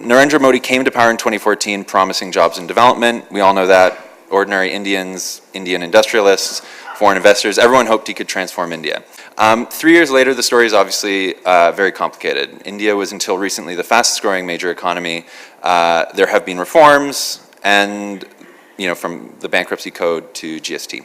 Narendra Modi came to power in 2014 promising jobs and development. We all know that. Ordinary Indians, Indian industrialists, foreign investors, everyone hoped he could transform India. 3 years later, the story is obviously very complicated. India was until recently the fastest growing major economy. There have been reforms, and from the bankruptcy code to GST.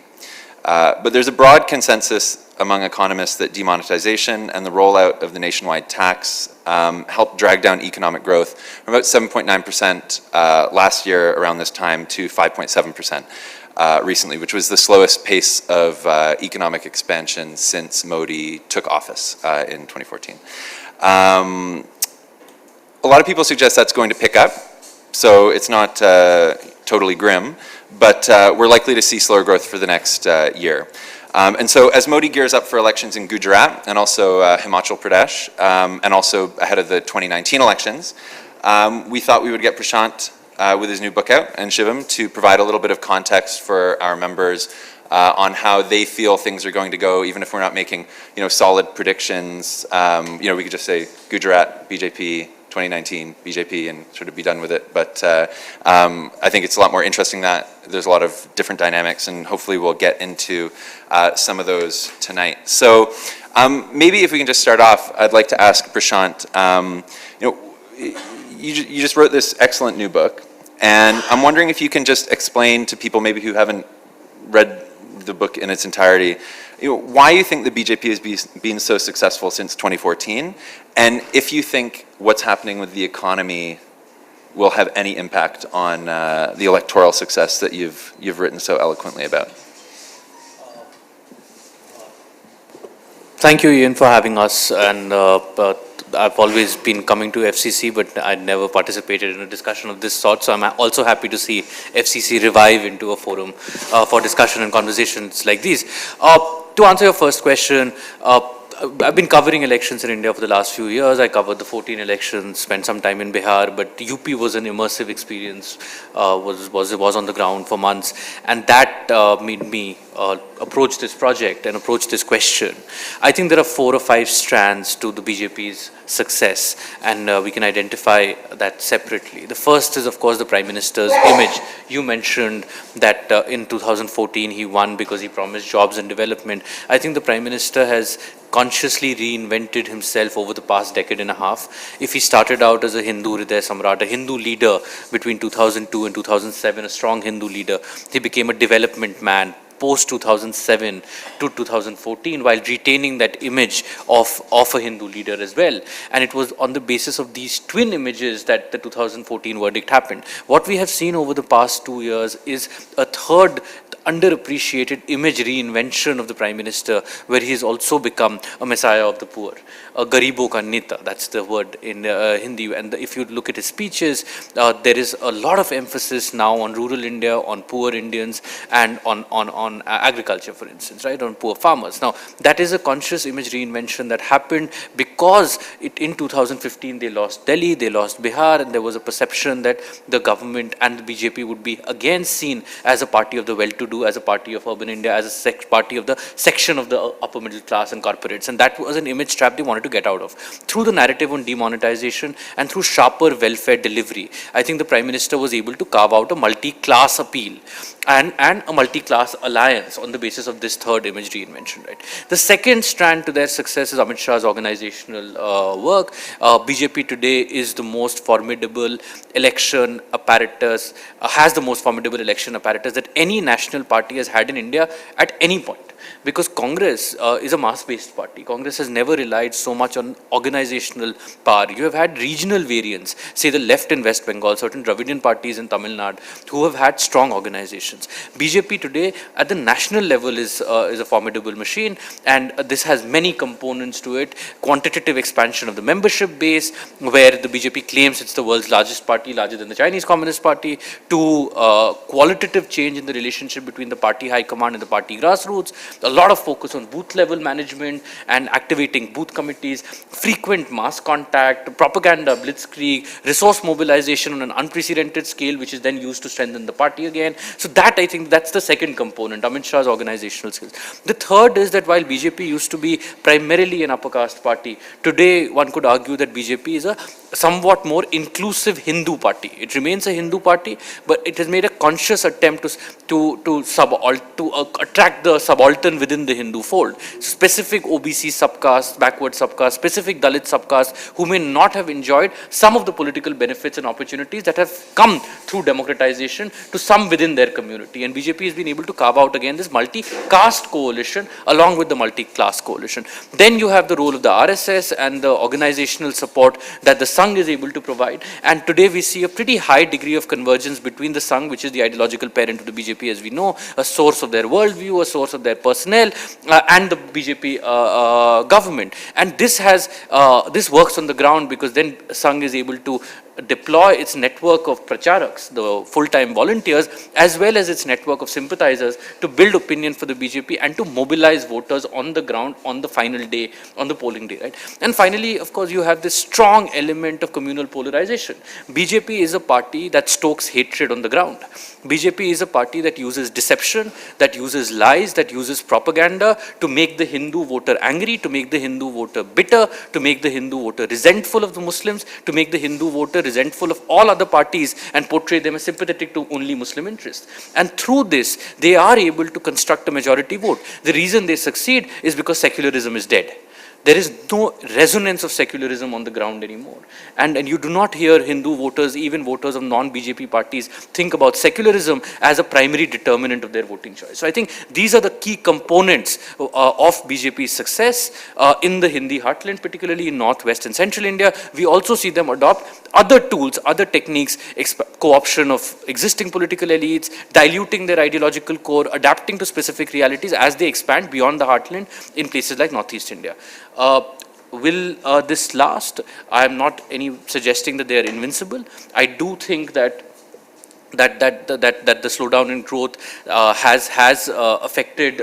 But there's a broad consensus among economists that demonetisation and the rollout of the nationwide tax helped drag down economic growth from about 7.9% last year around this time to 5.7% recently, which was the slowest pace of economic expansion since Modi took office in 2014. A lot of people suggest that's going to pick up, so it's not totally grim, but we're likely to see slower growth for the next year. And so as Modi gears up for elections in Gujarat and also Himachal Pradesh, and also ahead of the 2019 elections, we thought we would get Prashant with his new book out and Shivam to provide a little bit of context for our members on how they feel things are going to go, even if we're not making solid predictions. We could just say Gujarat, BJP, 2019 BJP and sort of be done with it. But I think it's a lot more interesting that there's a lot of different dynamics, and hopefully we'll get into some of those tonight. So maybe if we can just start off, I'd like to ask Prashant, you just wrote this excellent new book, and I'm wondering if you can just explain to people maybe who haven't read the book in its entirety, why you think the BJP has been so successful since 2014, and if you think what's happening with the economy will have any impact on the electoral success that you've written so eloquently about. Thank you, Ian, for having us. And I've always been coming to FCC, but I'd never participated in a discussion of this sort. So I'm also happy to see FCC revive into a forum for discussion and conversations like these. To answer your first question, I've been covering elections in India for the last few years. I covered the 14 elections, spent some time in Bihar, but UP was an immersive experience, was on the ground for months, and that made me approach this project and approach this question. I think there are 4 or 5 strands to the BJP's success, and we can identify that separately. The first is, of course, the Prime Minister's image. You mentioned that in 2014 he won because he promised jobs and development. I think the Prime Minister has consciously reinvented himself over the past decade and a half. If he started out as a Hindu Hriday Samrat, a Hindu leader between 2002 and 2007, a strong Hindu leader, he became a development man post 2007 to 2014, while retaining that image of a Hindu leader as well. And it was on the basis of these twin images that the 2014 verdict happened. What we have seen over the past 2 years is a third underappreciated image reinvention of the Prime Minister, where he has also become a messiah of the poor, a Garibo ka Neta, that's the word in Hindi. And if you look at his speeches, there is a lot of emphasis now on rural India, on poor Indians, and on agriculture, for instance, right, on poor farmers. Now, that is a conscious image reinvention that happened because in 2015 they lost Delhi, they lost Bihar, and there was a perception that the government and the BJP would be again seen as a party of the well-to-do, as a party of urban India, as a party of the section of the upper middle class and corporates. And that was an image trap they wanted to get out of. Through the narrative on demonetization and through sharper welfare delivery, I think the Prime Minister was able to carve out a multi-class appeal and a multi-class alliance on the basis of this third image reinvention. Right. The second strand to their success is Amit Shah's organizational work. BJP today is the most formidable election apparatus, has the most formidable election apparatus that any national party has had in India at any point. Because Congress is a mass-based party. Congress has never relied so much on organizational power. You have had regional variants, say the left in West Bengal, certain Dravidian parties in Tamil Nadu, who have had strong organizations. BJP today at the national level is a formidable machine, and this has many components to it. Quantitative expansion of the membership base, where the BJP claims it's the world's largest party, larger than the Chinese Communist Party, to qualitative change in the relationship between the party high command and the party grassroots. A lot of focus on booth level management and activating booth committees, frequent mass contact, propaganda, blitzkrieg, resource mobilization on an unprecedented scale, which is then used to strengthen the party again. So that, I think, that's the second component, Amit Shah's organizational skills. The third is that while BJP used to be primarily an upper caste party, today one could argue that BJP is a somewhat more inclusive Hindu party. It remains a Hindu party, but it has made a conscious attempt to attract the subaltern within the Hindu fold. Specific OBC subcaste, backward subcaste, specific Dalit subcaste who may not have enjoyed some of the political benefits and opportunities that have come through democratization to some within their community. And BJP has been able to carve out again this multi-caste coalition along with the multi-class coalition. Then you have the role of the RSS and the organizational support that the Sangh is able to provide. And today we see a pretty high degree of convergence between the Sangh, which is the ideological parent of the BJP, as we know, a source of their worldview, a source of their personnel, and the BJP government. And this works on the ground because then Sangh is able to deploy its network of pracharaks, the full-time volunteers, as well as its network of sympathizers to build opinion for the BJP and to mobilize voters on the ground on the final day, on the polling day, right? And finally, of course, you have this strong element of communal polarization. BJP is a party that stokes hatred on the ground. BJP is a party that uses deception, that uses lies, that uses propaganda to make the Hindu voter angry, to make the Hindu voter bitter, to make the Hindu voter resentful of the Muslims, to make the Hindu voter resentful of all other parties and portray them as sympathetic to only Muslim interests. And through this, they are able to construct a majority vote. The reason they succeed is because secularism is dead. There is no resonance of secularism on the ground anymore. And you do not hear Hindu voters, even voters of non-BJP parties, think about secularism as a primary determinant of their voting choice. So I think these are the key components of BJP's success in the Hindi heartland, particularly in Northwest and Central India. We also see them adopt other tools, other techniques, co-option of existing political elites, diluting their ideological core, adapting to specific realities as they expand beyond the heartland in places like Northeast India. Will this last? I am not suggesting that they are invincible. I do think that the slowdown in growth has affected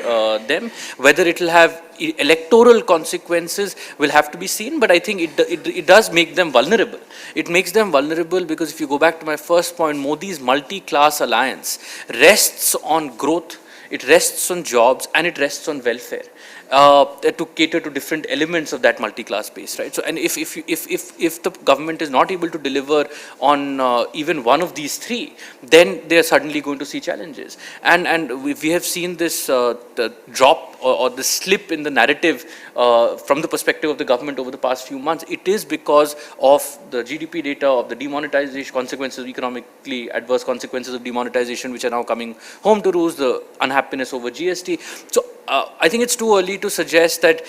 them. Whether it will have electoral consequences will have to be seen, but I think it does make them vulnerable. It makes them vulnerable because if you go back to my first point, Modi's multi-class alliance rests on growth, it rests on jobs, and it rests on welfare. To cater to different elements of that multi-class base, right? So, and if the government is not able to deliver on even one of these three, then they are suddenly going to see challenges. And we have seen this the drop or the slip in the narrative from the perspective of the government over the past few months. It is because of the GDP data, of the demonetization consequences, economically adverse consequences of demonetization, which are now coming home to roost, the unhappiness over GST. So I think it's too early to suggest that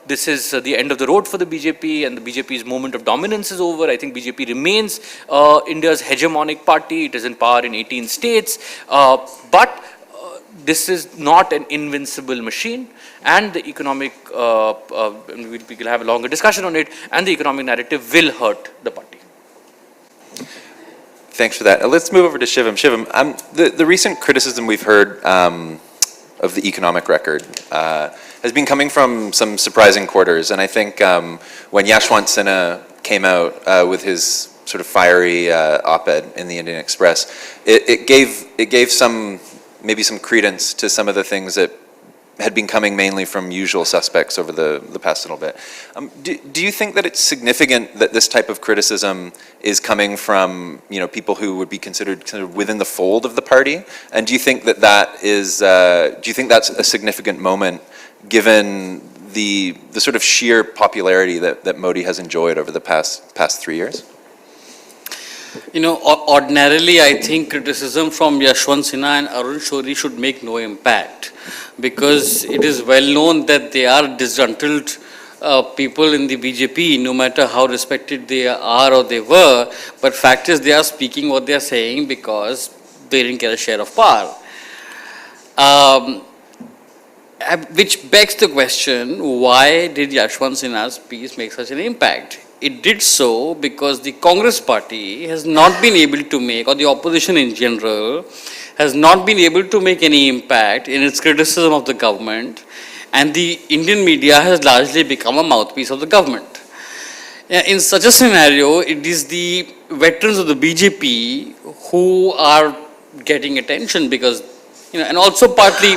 this is the end of the road for the BJP and the BJP's moment of dominance is over. I think BJP remains India's hegemonic party. It is in power in 18 states. But this is not an invincible machine, and the economic, we will have a longer discussion on it, and the economic narrative will hurt the party. Thanks for that. Let's move over to Shivam. Shivam, the recent criticism we've heard of the economic record has been coming from some surprising quarters. And I think when Yashwant Sinha came out with his sort of fiery op-ed in the Indian Express, it gave maybe some credence to some of the things that had been coming mainly from usual suspects over the past little bit. Do you think that it's significant that this type of criticism is coming from people who would be considered kind of within the fold of the party? And do you think that is do you think that's a significant moment given the sort of sheer popularity that Modi has enjoyed over the past 3 years? Ordinarily, I think criticism from Yashwant Sinha and Arun Shourie should make no impact, because it is well known that they are disgruntled people in the BJP, no matter how respected they are or they were. But fact is, they are speaking what they are saying because they didn't get a share of power. Which begs the question, why did Yashwant Sinha's piece make such an impact? It did so because the Congress party has not been able to make, or the opposition in general, has not been able to make any impact in its criticism of the government, and the Indian media has largely become a mouthpiece of the government. In such a scenario, it is the veterans of the BJP who are getting attention because, and also partly,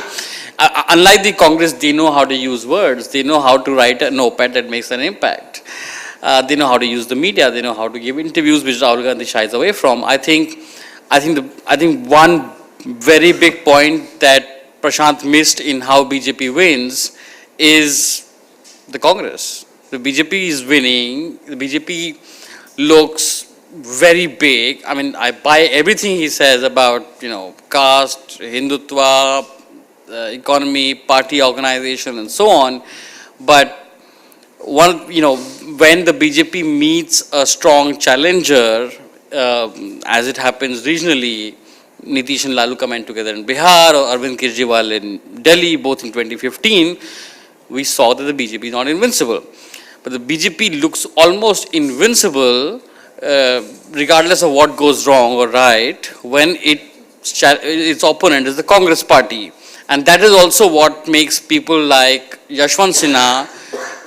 unlike the Congress, they know how to use words, they know how to write an op-ed that makes an impact. They know how to use the media. They know how to give interviews, which Rahul Gandhi shies away from. I think one very big point that Prashant missed in how BJP wins is the Congress. The BJP is winning. The BJP looks very big. I mean, I buy everything he says about, caste, Hindutva, economy, party organization, and so on. But when the BJP meets a strong challenger, as it happens regionally, Nitish and Lalu come in together in Bihar, or Arvind Kejriwal in Delhi, both in 2015, we saw that the BJP is not invincible. But the BJP looks almost invincible, regardless of what goes wrong or right, when its opponent is the Congress party. And that is also what makes people like Yashwant Sinha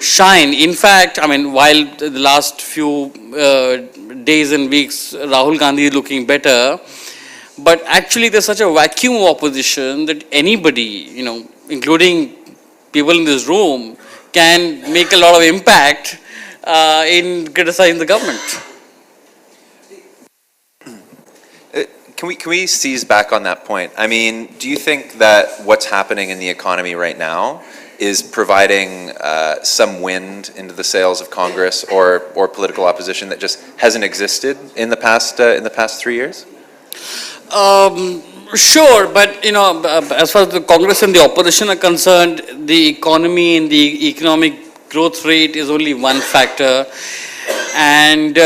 shine. In fact, I mean, while the last few days and weeks, Rahul Gandhi is looking better, but actually there's such a vacuum of opposition that anybody, including people in this room, can make a lot of impact in criticizing the government. Can we seize back on that point? I mean, do you think that what's happening in the economy right now is providing some wind into the sails of Congress or political opposition that just hasn't existed in the past 3 years? Sure, but as far as the Congress and the opposition are concerned, the economy and the economic growth rate is only one factor, and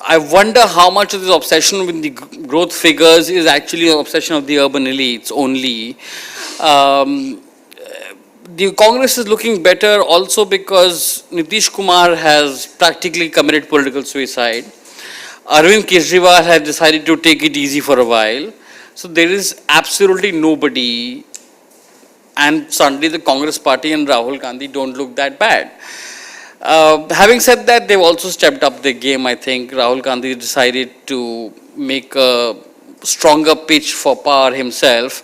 I wonder how much of this obsession with the growth figures is actually an obsession of the urban elites only. The Congress is looking better also because Nitish Kumar has practically committed political suicide. Arvind Kejriwal has decided to take it easy for a while. So there is absolutely nobody, and suddenly the Congress party and Rahul Gandhi don't look that bad. Having said that, they've also stepped up their game, I think. Rahul Gandhi decided to make a stronger pitch for power himself.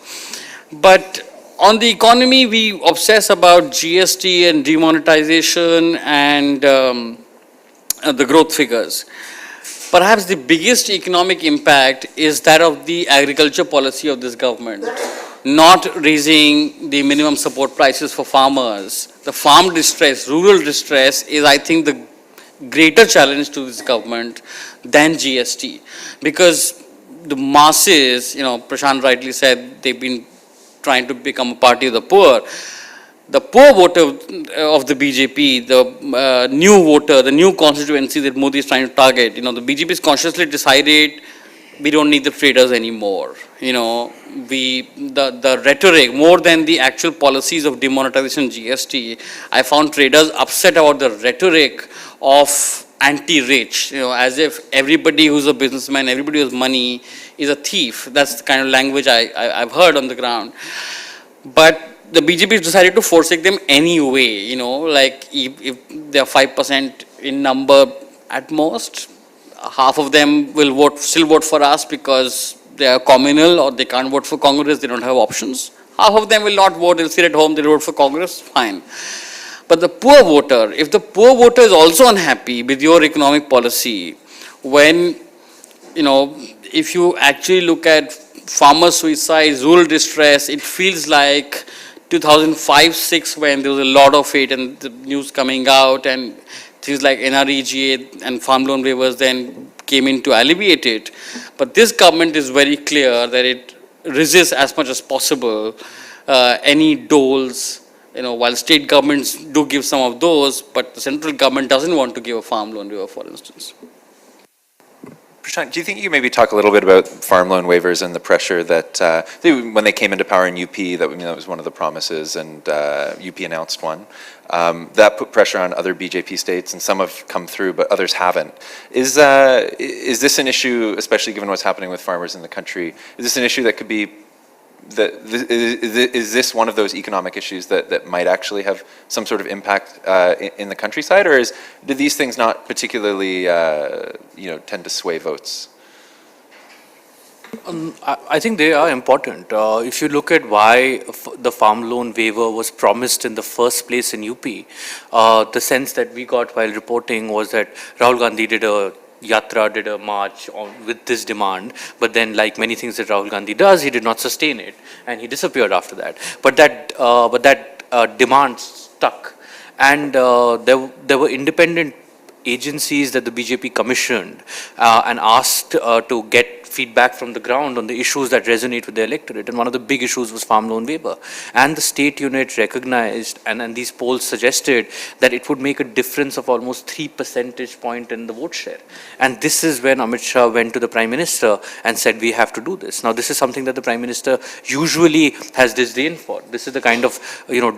But on the economy, we obsess about GST and demonetization and the growth figures. Perhaps the biggest economic impact is that of the agriculture policy of this government, not raising the minimum support prices for farmers. The farm distress, rural distress is, I think, the greater challenge to this government than GST. Because the masses, Prashant rightly said, they've been trying to become a party of the poor. The poor voter of the BJP, the new voter, the new constituency that Modi is trying to target, the BJP has consciously decided we don't need the traders anymore. The rhetoric, more than the actual policies of demonetization GST, I found traders upset about the rhetoric of anti-rich, as if everybody who's a businessman, everybody who's money is a thief. That's the kind of language I've heard on the ground. But the BJP has decided to forsake them anyway, like if they're 5% in number at most, half of them will still vote for us because they are communal or they can't vote for Congress, they don't have options. Half of them will not vote, they'll sit at home, they'll vote for Congress, fine. But the poor voter, if the poor voter is also unhappy with your economic policy, when, if you actually look at farmer suicide, rural distress, it feels like 2005-06 when there was a lot of it and the news coming out and things like NREGA and farm loan waivers then came in to alleviate it. But this government is very clear that it resists as much as possible any doles, while state governments do give some of those, but the central government doesn't want to give a farm loan waiver, for instance. Prashant, do you think you could maybe talk a little bit about farm loan waivers and the pressure that, when they came into power in UP, that was one of the promises, and UP announced one. That put pressure on other BJP states, and some have come through, but others haven't. Is this an issue, especially given what's happening with farmers in the country, is this an issue that could be, is this one of those economic issues that might actually have some sort of impact in the countryside, or do these things not particularly tend to sway votes? I think they are important. If you look at why the farm loan waiver was promised in the first place in UP, the sense that we got while reporting was that Rahul Gandhi did a Yatra, did a march with this demand, but then, like many things that Rahul Gandhi does, he did not sustain it, and he disappeared after that. But that demand stuck, and there were independent agencies that the BJP commissioned and asked to get feedback from the ground on the issues that resonate with the electorate. And one of the big issues was farm loan waiver. And the state unit recognized, and these polls suggested, that it would make a difference of almost 3 percentage point in the vote share. And this is when Amit Shah went to the Prime Minister and said, we have to do this. Now, this is something that the Prime Minister usually has disdain for. This is the kind of,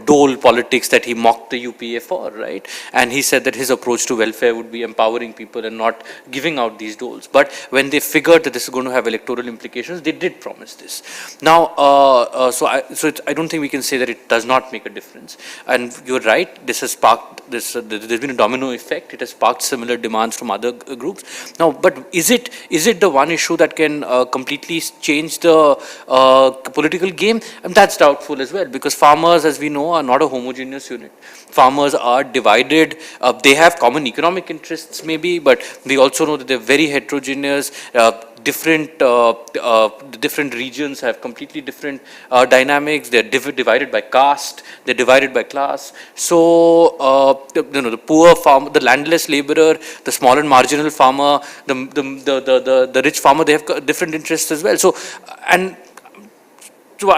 dole politics that he mocked the UPA for, right? And he said that his approach to welfare would be empowering people and not giving out these doles. But when they figured that this is going to have electoral implications, they did promise this. Now, I don't think we can say that it does not make a difference. And you're right, this has sparked this. There's been a domino effect. It has sparked similar demands from other groups. Now, but is it the one issue that can completely change the political game? And that's doubtful as well, because farmers, as we know, are not a homogeneous unit. Farmers are divided. They have common economic interests maybe, but we also know that they're very heterogeneous. Different regions have completely different dynamics. They're divided by caste. They're divided by class. So the poor farmer, the landless laborer, the small and marginal farmer, the rich farmer, they have different interests as well. So I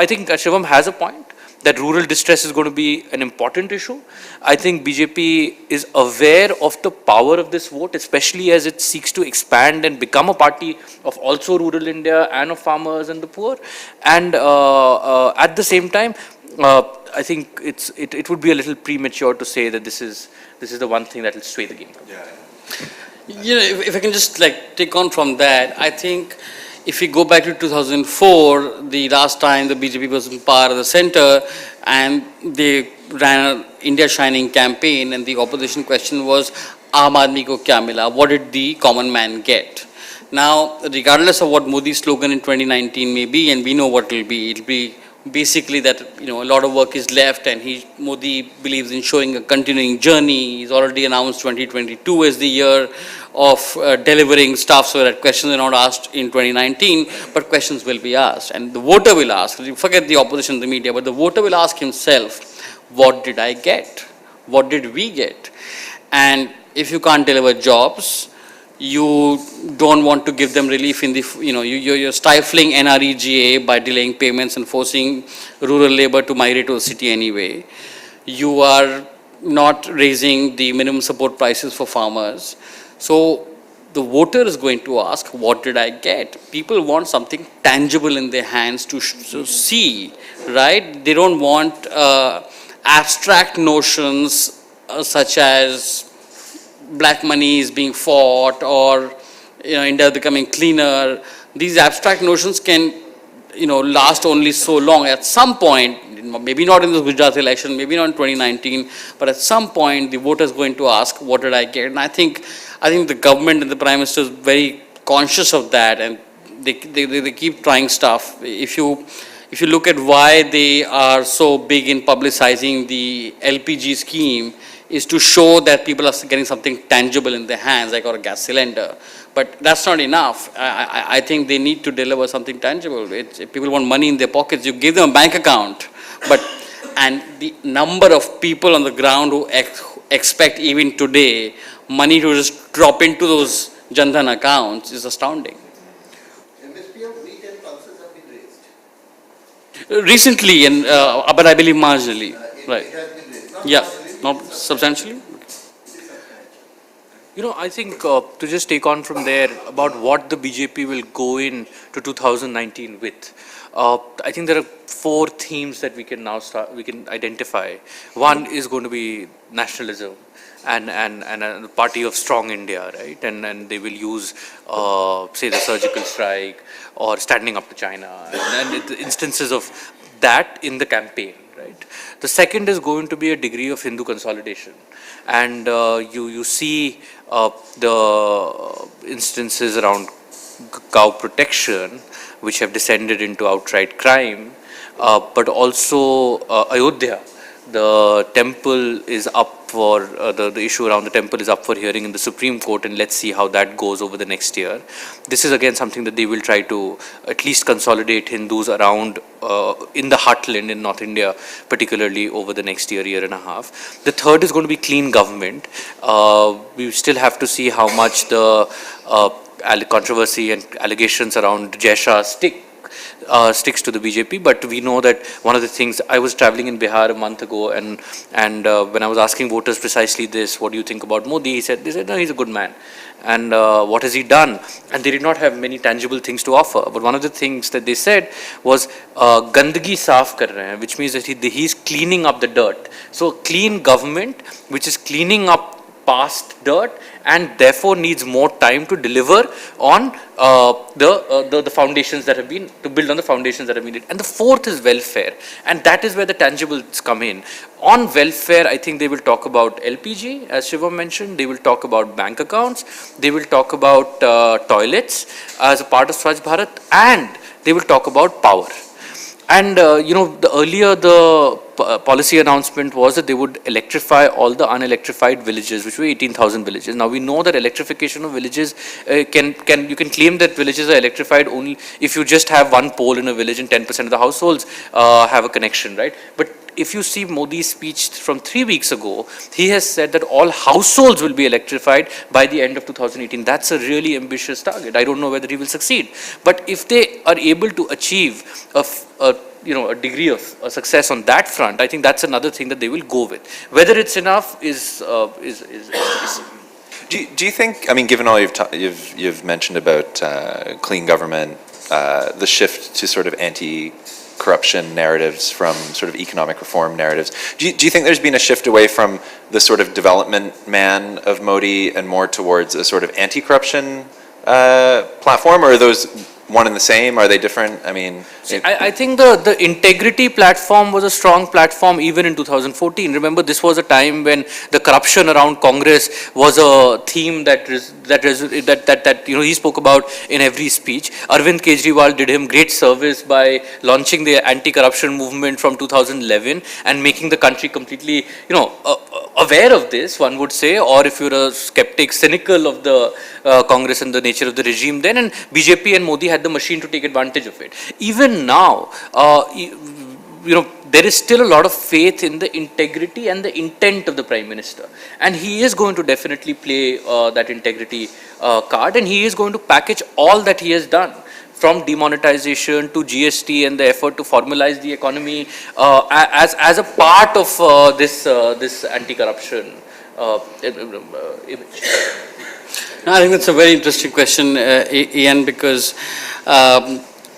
think Shivam has a point that rural distress is going to be an important issue. I think BJP is aware of the power of this vote, especially as it seeks to expand and become a party of also rural India and of farmers and the poor. And at the same time, I think it would be a little premature to say that this is the one thing that will sway the game. Yeah. If I can just take on from that, I think if we go back to 2004, the last time the BJP was in power at the center, and they ran an India Shining campaign, and the opposition question was, Aam Aadmi ko kya mila? What did the common man get? Now, regardless of what Modi's slogan in 2019 may be, and we know what it'll be basically that a lot of work is left, and Modi believes in showing a continuing journey. He's already announced 2022 as the year of delivering stuff, so that questions are not asked in 2019, but questions will be asked, and the voter will ask. Forget the opposition, the media, but the voter will ask himself, what did I get? What did we get? And if you can't deliver jobs, you don't want to give them relief in the, you're stifling NREGA by delaying payments and forcing rural labor to migrate to the city anyway. You are not raising the minimum support prices for farmers. So the voter is going to ask, what did I get? People want something tangible in their hands to see, right? They don't want abstract notions such as black money is being fought, or India becoming cleaner. These abstract notions can last only so long. At some point, maybe not in the Gujarat election, maybe not in 2019, but at some point the voter is going to ask, what did I get? And I think the government and the Prime Minister is very conscious of that, and they keep trying stuff. If you look at why they are so big in publicizing the LPG scheme, is to show that people are getting something tangible in their hands, like or a gas cylinder. But that's not enough. I think they need to deliver something tangible. If people want money in their pockets, you give them a bank account. And the number of people on the ground who expect even today money to just drop into those Jan Dhan accounts is astounding. MSP of wheat and pulses have been raised. Recently, but I believe marginally. Right. It has been raised. Yeah. Not substantially? I think to just take on from there about what the BJP will go in to 2019 with, I think there are 4 themes that we can identify. One is going to be nationalism and a party of strong India, right? And they will use, say, the surgical strike or standing up to China and instances of that in the campaign. Right. The second is going to be a degree of Hindu consolidation, and you see the instances around cow protection, which have descended into outright crime, but also Ayodhya. The temple is up for, the issue around the temple is up for hearing in the Supreme Court, and let's see how that goes over the next year. This is again something that they will try to at least consolidate Hindus around in the heartland in North India, particularly over the next year, year and a half. The third is going to be clean government. We still have to see how much the controversy and allegations around Jha sticks to the BJP, but we know that one of the things, I was traveling in Bihar a month ago, and when I was asking voters precisely this, what do you think about Modi, they said, no, he's a good man. And what has he done? And they did not have many tangible things to offer. But one of the things that they said was, gandagi saaf kar rahe hain, which means that he's cleaning up the dirt. So clean government, which is cleaning up past dirt, and therefore needs more time to deliver on the foundations that have been, to build on the foundations that have been. And the fourth is welfare, and that is where the tangibles come in. On welfare, I think they will talk about LPG, as Shivam mentioned, they will talk about bank accounts, they will talk about toilets as a part of Swachh Bharat, and they will talk about power. And earlier the policy announcement was that they would electrify all the unelectrified villages, which were 18,000 villages. Now we know that electrification of villages you can claim that villages are electrified only if you just have one pole in a village and 10% of the households have a connection, right? But if you see Modi's speech from 3 weeks ago, he has said that all households will be electrified by the end of 2018. That's a really ambitious target. I don't know whether he will succeed. But if they are able to achieve a degree of success on that front, I think that's another thing that they will go with. Whether it's enough is Do you think, I mean, given all you've mentioned about clean government, the shift to sort of anti-corruption narratives from sort of economic reform narratives, do you think there's been a shift away from the sort of development man of Modi and more towards a sort of anti-corruption platform, or are those one and the same? Are they different? I mean, I think the integrity platform was a strong platform even in 2014. Remember, this was a time when the corruption around Congress was a theme that he spoke about in every speech. Arvind Kejriwal did him great service by launching the anti-corruption movement from 2011 and making the country completely, aware of this, one would say, or if you're a skeptic, cynical of the Congress and the nature of the regime then, and BJP and Modi had the machine to take advantage of it. Even now, there is still a lot of faith in the integrity and the intent of the Prime Minister. And he is going to definitely play that integrity card, and he is going to package all that he has done, from demonetization to GST and the effort to formalize the economy as a part of this anti-corruption image. No, I think that's a very interesting question, Ian, because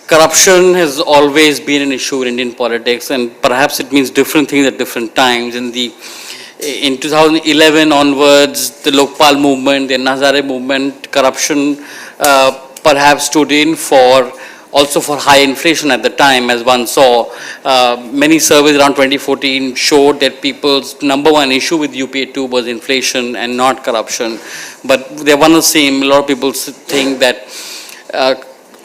corruption has always been an issue in Indian politics, and perhaps it means different things at different times. In 2011 onwards, the Lokpal movement, the Hazare movement, corruption perhaps stood in for high inflation at the time, as one saw. Many surveys around 2014 showed that people's number one issue with UPA 2 was inflation and not corruption. But they're one and the same. A lot of people think that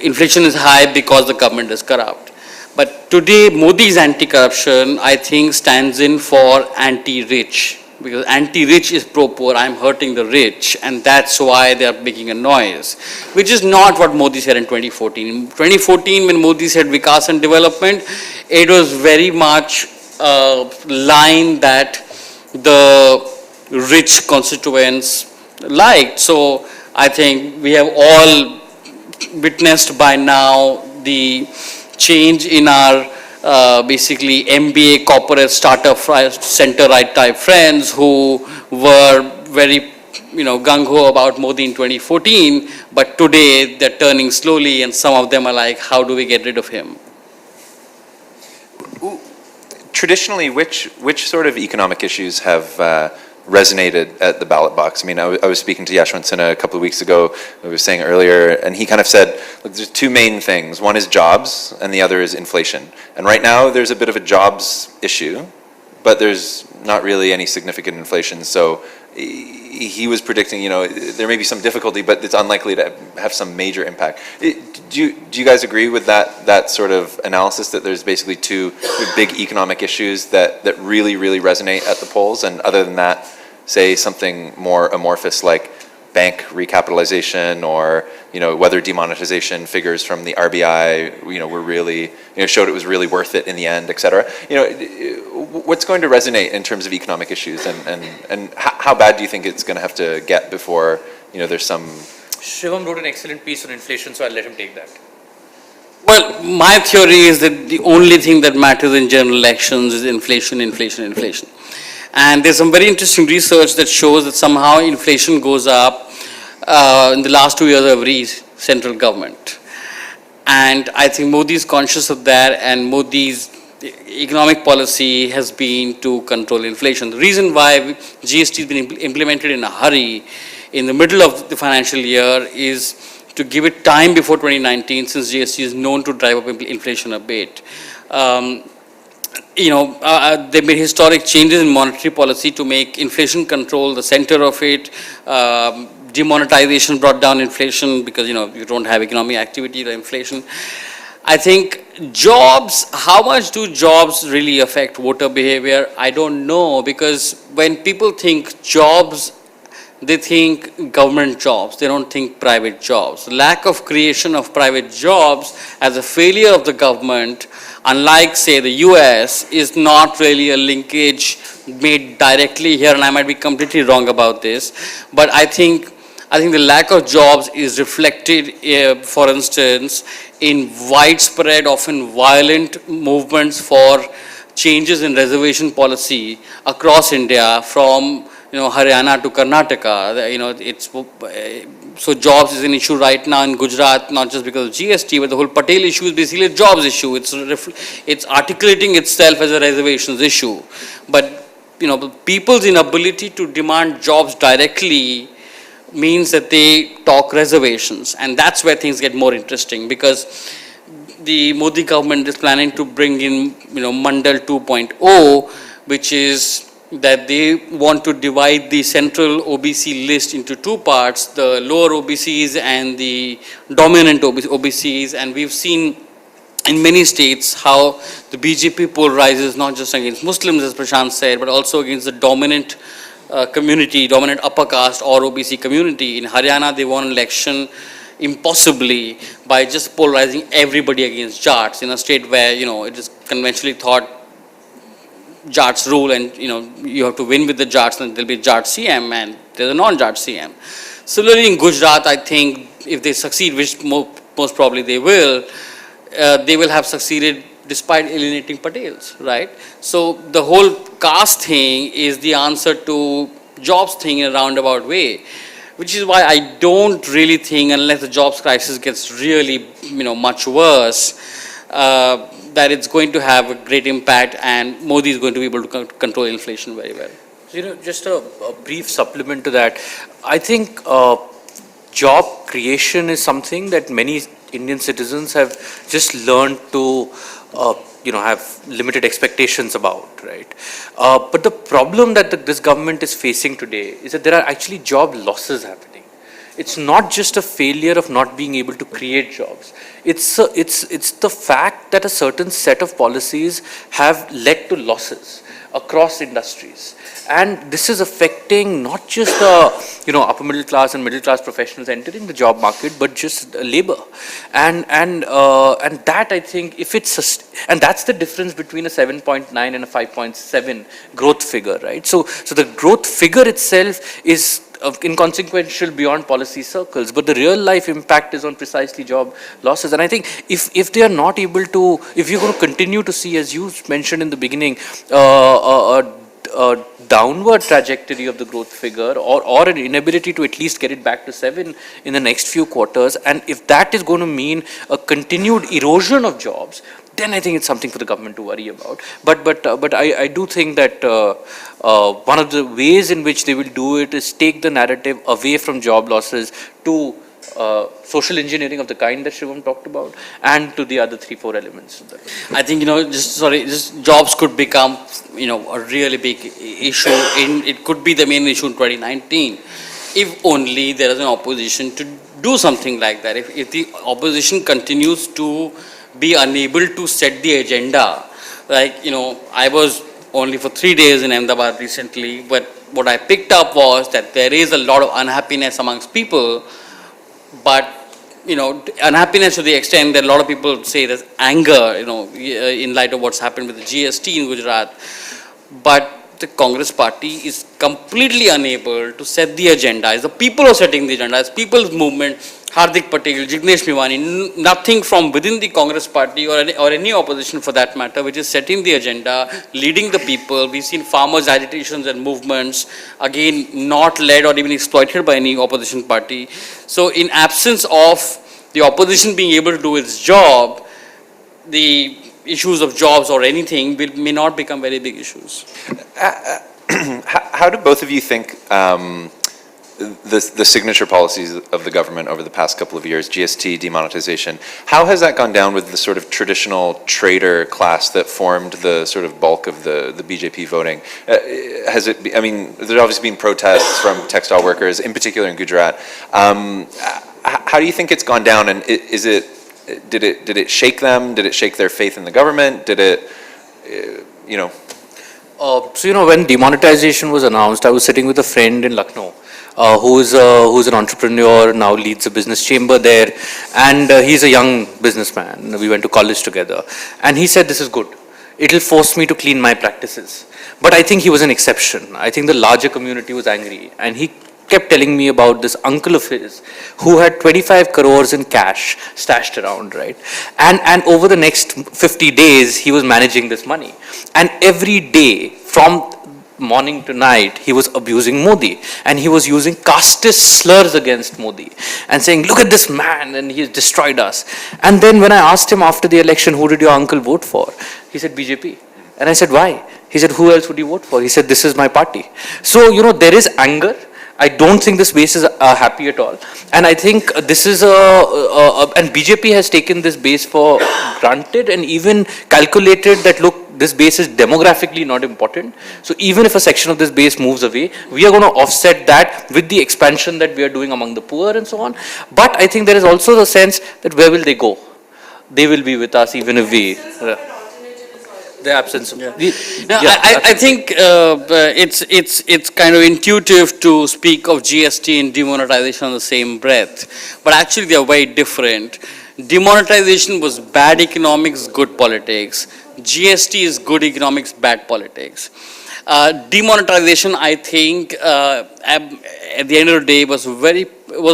inflation is high because the government is corrupt. But today, Modi's anti-corruption, I think, stands in for anti-rich. Because anti-rich is pro-poor, I'm hurting the rich, and that's why they are making a noise, which is not what Modi said in 2014. In 2014, when Modi said Vikas and development, it was very much a line that the rich constituents liked. So I think we have all witnessed by now the change in our basically MBA corporate startup center-right type friends who were very gung-ho about Modi in 2014, but today they're turning slowly, and some of them are like, how do we get rid of him? Traditionally, which sort of economic issues have resonated at the ballot box? I mean, I was speaking to Yashwant Sinha a couple of weeks ago, we were saying earlier, and he kind of said, look, there's two main things. One is jobs, and the other is inflation. And right now, there's a bit of a jobs issue, but there's not really any significant inflation. So he was predicting, there may be some difficulty, but it's unlikely to have some major impact. Do you guys agree with that sort of analysis, that there's basically two big economic issues that really, really resonate at the polls, and other than that, say something more amorphous like bank recapitalization, or whether demonetization figures from the RBI were really showed it was really worth it in the end, et cetera. What's going to resonate in terms of economic issues, and how bad do you think it's going to have to get before there's some? Shivam wrote an excellent piece on inflation, so I'll let him take that. Well, my theory is that the only thing that matters in general elections is inflation, inflation, inflation. And there's some very interesting research that shows that somehow inflation goes up in the last 2 years of every central government. And I think Modi is conscious of that, and Modi's economic policy has been to control inflation. The reason why GST has been implemented in a hurry in the middle of the financial year is to give it time before 2019, since GST is known to drive up inflation a bit. They made historic changes in monetary policy to make inflation control the center of it. Demonetization brought down inflation because, you don't have economic activity or inflation. I think jobs, how much do jobs really affect voter behavior? I don't know, because when people think jobs, they think government jobs, they don't think private jobs. The lack of creation of private jobs as a failure of the government, unlike say the US, is not really a linkage made directly here, and I might be completely wrong about this, but I think the lack of jobs is reflected, for instance, in widespread, often violent movements for changes in reservation policy across India, from Haryana to Karnataka. So jobs is an issue right now in Gujarat, not just because of GST, but the whole Patel issue is basically a jobs issue. It's articulating itself as a reservations issue. But people's inability to demand jobs directly means that they talk reservations, and that's where things get more interesting, because the Modi government is planning to bring in Mandal 2.0, which is that they want to divide the central OBC list into two parts, the lower OBCs and the dominant OBCs, and we've seen in many states how the BJP polarizes not just against Muslims, as Prashant said, but also against the dominant community, dominant upper caste or OBC community. In Haryana, they won an election impossibly by just polarizing everybody against Jats, in a state where it is conventionally thought Jats rule, and you have to win with the Jats, and there'll be Jat CM, and there's a non-Jat CM. Similarly in Gujarat, I think if they succeed, which most probably they will have succeeded despite alienating Patels, right? So the whole caste thing is the answer to jobs thing in a roundabout way, which is why I don't really think, unless the jobs crisis gets really much worse, that it's going to have a great impact, and Modi is going to be able to control inflation very well. Just a brief supplement to that. I think job creation is something that many Indian citizens have just learned to have limited expectations about, right? But the problem that this government is facing today is that there are actually job losses happening. It's not just a failure of not being able to create jobs. It's the fact that a certain set of policies have led to losses across industries. And this is affecting not just the upper middle class and middle class professionals entering the job market, but just labor. And that, I think, and that's the difference between a 7.9 and a 5.7 growth figure, right? So the growth figure itself is inconsequential beyond policy circles, but the real life impact is on precisely job losses. And I think if they are not able to, if you're going to continue to see, as you mentioned in the beginning, a downward trajectory of the growth figure, or an inability to at least get it back to 7 in the next few quarters, and if that is going to mean a continued erosion of jobs, then I think it's something for the government to worry about. But I do think that one of the ways in which they will do it is take the narrative away from job losses to social engineering of the kind that Shivam talked about, and to the other 3-4 elements. I think, just jobs could become, a really big issue it could be the main issue in 2019, if only there is an opposition to do something like that. If the opposition continues to be unable to set the agenda, I was only for 3 days in Ahmedabad recently, but what I picked up was that there is a lot of unhappiness amongst people, but unhappiness to the extent that a lot of people say there's anger, in light of what's happened with the GST in Gujarat. But the Congress party is completely unable to set the agenda. It's the people who are setting the agenda. It's people's movement. Hardik Patel, Jignesh Mivani, nothing from within the Congress party or any opposition for that matter, which is setting the agenda, leading the people. We've seen farmers' agitations and movements, again, not led or even exploited by any opposition party. So in absence of the opposition being able to do its job, the issues of jobs or anything may not become very big issues. How do both of you think the signature policies of the government over the past couple of years, GST, demonetization, how has that gone down with the sort of traditional trader class that formed the sort of bulk of the BJP voting? There's obviously been protests from textile workers, in particular in Gujarat. How do you think it's gone down, and did it shake them? Did it shake their faith in the government? Did it, when demonetization was announced, I was sitting with a friend in Lucknow, who's an entrepreneur, now leads a business chamber there, and he's a young businessman. We went to college together, and he said, this is good. It'll force me to clean my practices. But I think he was an exception. I think the larger community was angry, and he kept telling me about this uncle of his who had 25 crores in cash stashed around, right? And over the next 50 days, he was managing this money. And every day, from morning to night, he was abusing Modi, and he was using casteist slurs against Modi and saying, look at this man, and he has destroyed us. And then when I asked him after the election, who did your uncle vote for? He said, BJP. And I said, why? He said, who else would you vote for? He said, this is my party. So, there is anger. I don't think this base is happy at all. And I think this is and BJP has taken this base for granted and even calculated that, look, this base is demographically not important. So even if a section of this base moves away, we are going to offset that with the expansion that we are doing among the poor and so on. But I think there is also the sense that where will they go? They will be with us even if we... the absence of... I think it's kind of intuitive to speak of GST and demonetization on the same breath, but actually they are very different. Demonetization was bad economics, good politics. GST is good economics, bad politics. Demonetization, I think, at the end of the day was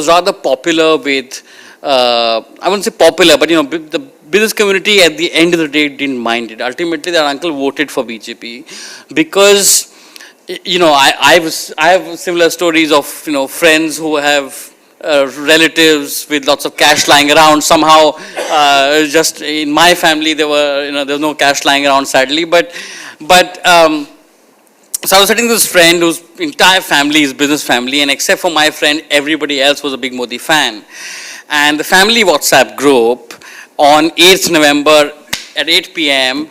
rather popular with, I wouldn't say popular, but the business community at the end of the day didn't mind it. Ultimately, their uncle voted for BJP because, I have similar stories of, friends who have relatives with lots of cash lying around. Somehow, just in my family, there was no cash lying around, sadly. But so I was sitting with this friend whose entire family is business family, and except for my friend, everybody else was a big Modi fan. And the family WhatsApp group on 8th November at 8 p.m.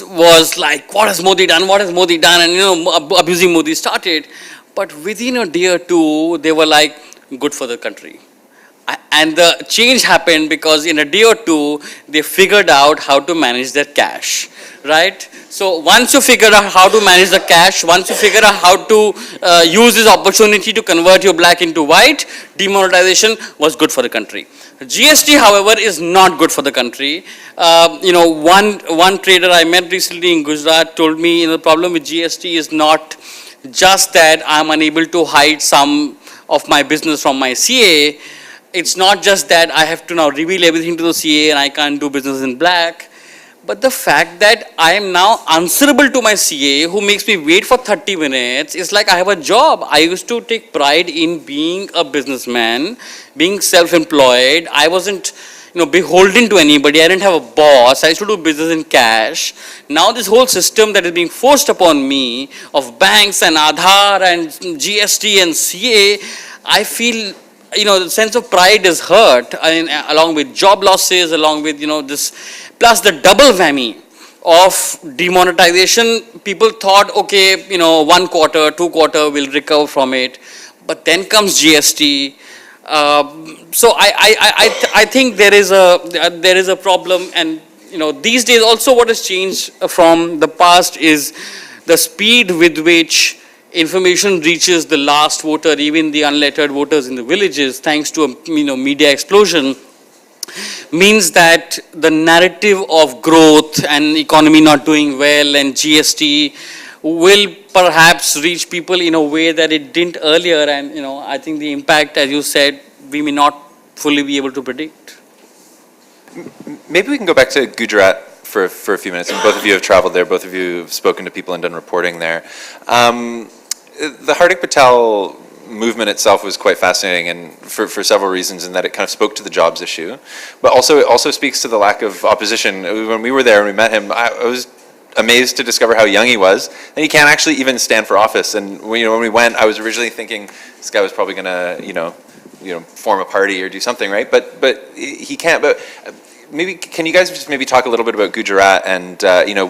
was like, what has Modi done? What has Modi done? And, abusing Modi started. But within a day or two, they were like, good for the country. And the change happened because in a day or two, they figured out how to manage their cash, right? So once you figure out how to manage the cash, once you figure out how to use this opportunity to convert your black into white, demonetization was good for the country. GST, however, is not good for the country. One trader I met recently in Gujarat told me, the problem with GST is not just that I'm unable to hide some of my business from my CA. It's not just that I have to now reveal everything to the CA and I can't do business in black. But the fact that I am now answerable to my CA who makes me wait for 30 minutes is like I have a job. I used to take pride in being a businessman, being self-employed. I wasn't beholden to anybody. I didn't have a boss. I used to do business in cash. Now this whole system that is being forced upon me of banks and Aadhaar and GST and CA, I feel the sense of pride is hurt, along with job losses, along with, this, plus the double whammy of demonetization. People thought, okay, 1 quarter, 2 quarter, we'll recover from it. But then comes GST. So I think there is a problem, and these days also what has changed from the past is the speed with which information reaches the last voter, even the unlettered voters in the villages, thanks to a media explosion, means that the narrative of growth and economy not doing well and GST will perhaps reach people in a way that it didn't earlier, and I think the impact, as you said, we may not fully be able to predict. Maybe we can go back to Gujarat for a few minutes, and both of you have traveled there, both of you have spoken to people and done reporting there. The Hardik Patel movement itself was quite fascinating, and for several reasons, in that it kind of spoke to the jobs issue, but also it also speaks to the lack of opposition. When we were there and we met him, I was amazed to discover how young he was, and he can't actually even stand for office. And when we went, I was originally thinking this guy was probably gonna form a party or do something, right? But he can't. But maybe can you guys just maybe talk a little bit about Gujarat and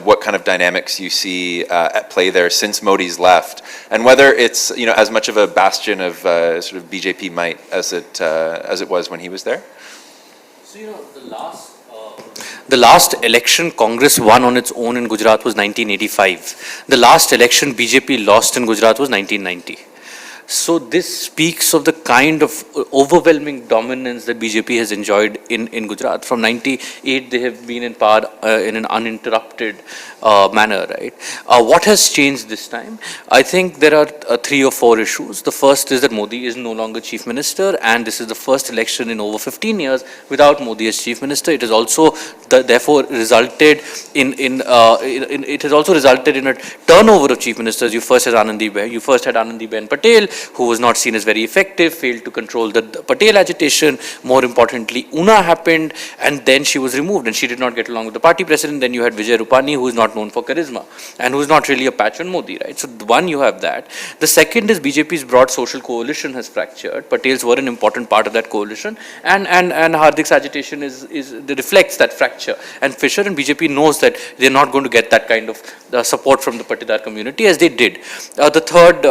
what kind of dynamics you see at play there since Modi's left, and whether it's as much of a bastion of sort of BJP might as it was when he was there. So the last election Congress won on its own in Gujarat was 1985. The last election BJP lost in Gujarat was 1990. So this speaks of the kind of overwhelming dominance that BJP has enjoyed in Gujarat. From 98, they have been in power in an uninterrupted manner, right? What has changed this time? I think there are 3 or 4 issues. The first is that Modi is no longer chief minister, and this is the first election in over 15 years without Modi as chief minister. It has also therefore resulted in a turnover of chief ministers. You first had Anandiben Patel, who was not seen as very effective, failed to control the Patel agitation. More importantly, Una happened, and then she was removed, and she did not get along with the party president. Then you had Vijay Rupani, who is not known for charisma, and who is not really a patch on Modi, right? So one, you have that. The second is BJP's broad social coalition has fractured. Patels were an important part of that coalition, and Hardik's agitation reflects that fracture. And Fisher and BJP knows that they're not going to get that kind of support from the Patidar community as they did. The third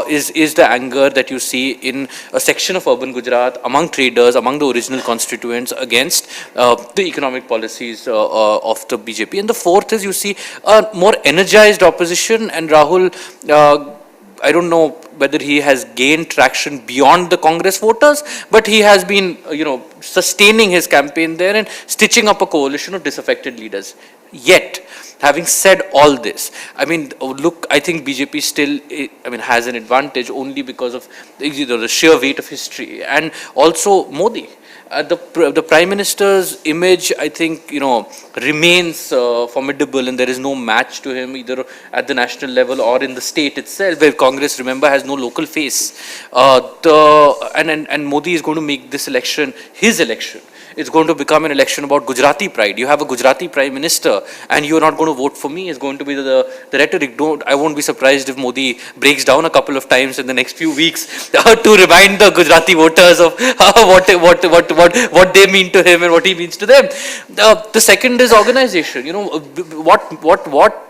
is the anger that you see in a section of urban Gujarat among traders, among the original constituents against the economic policies of the BJP. And the fourth is you see a more energized opposition, and Rahul, I don't know whether he has gained traction beyond the Congress voters, but he has been, sustaining his campaign there and stitching up a coalition of disaffected leaders. Yet, having said all this, I think BJP still, has an advantage only because of the sheer weight of history, and also Modi. The Prime Minister's image, I think, remains formidable, and there is no match to him either at the national level or in the state itself, where Congress, remember, has no local face. And Modi is going to make this election his election. It's going to become an election about Gujarati pride. You have a Gujarati Prime Minister, and you're not going to vote for me, is going to be the rhetoric. I won't be surprised if Modi breaks down a couple of times in the next few weeks to remind the Gujarati voters of what they mean to him and what he means to them. The second is organization. What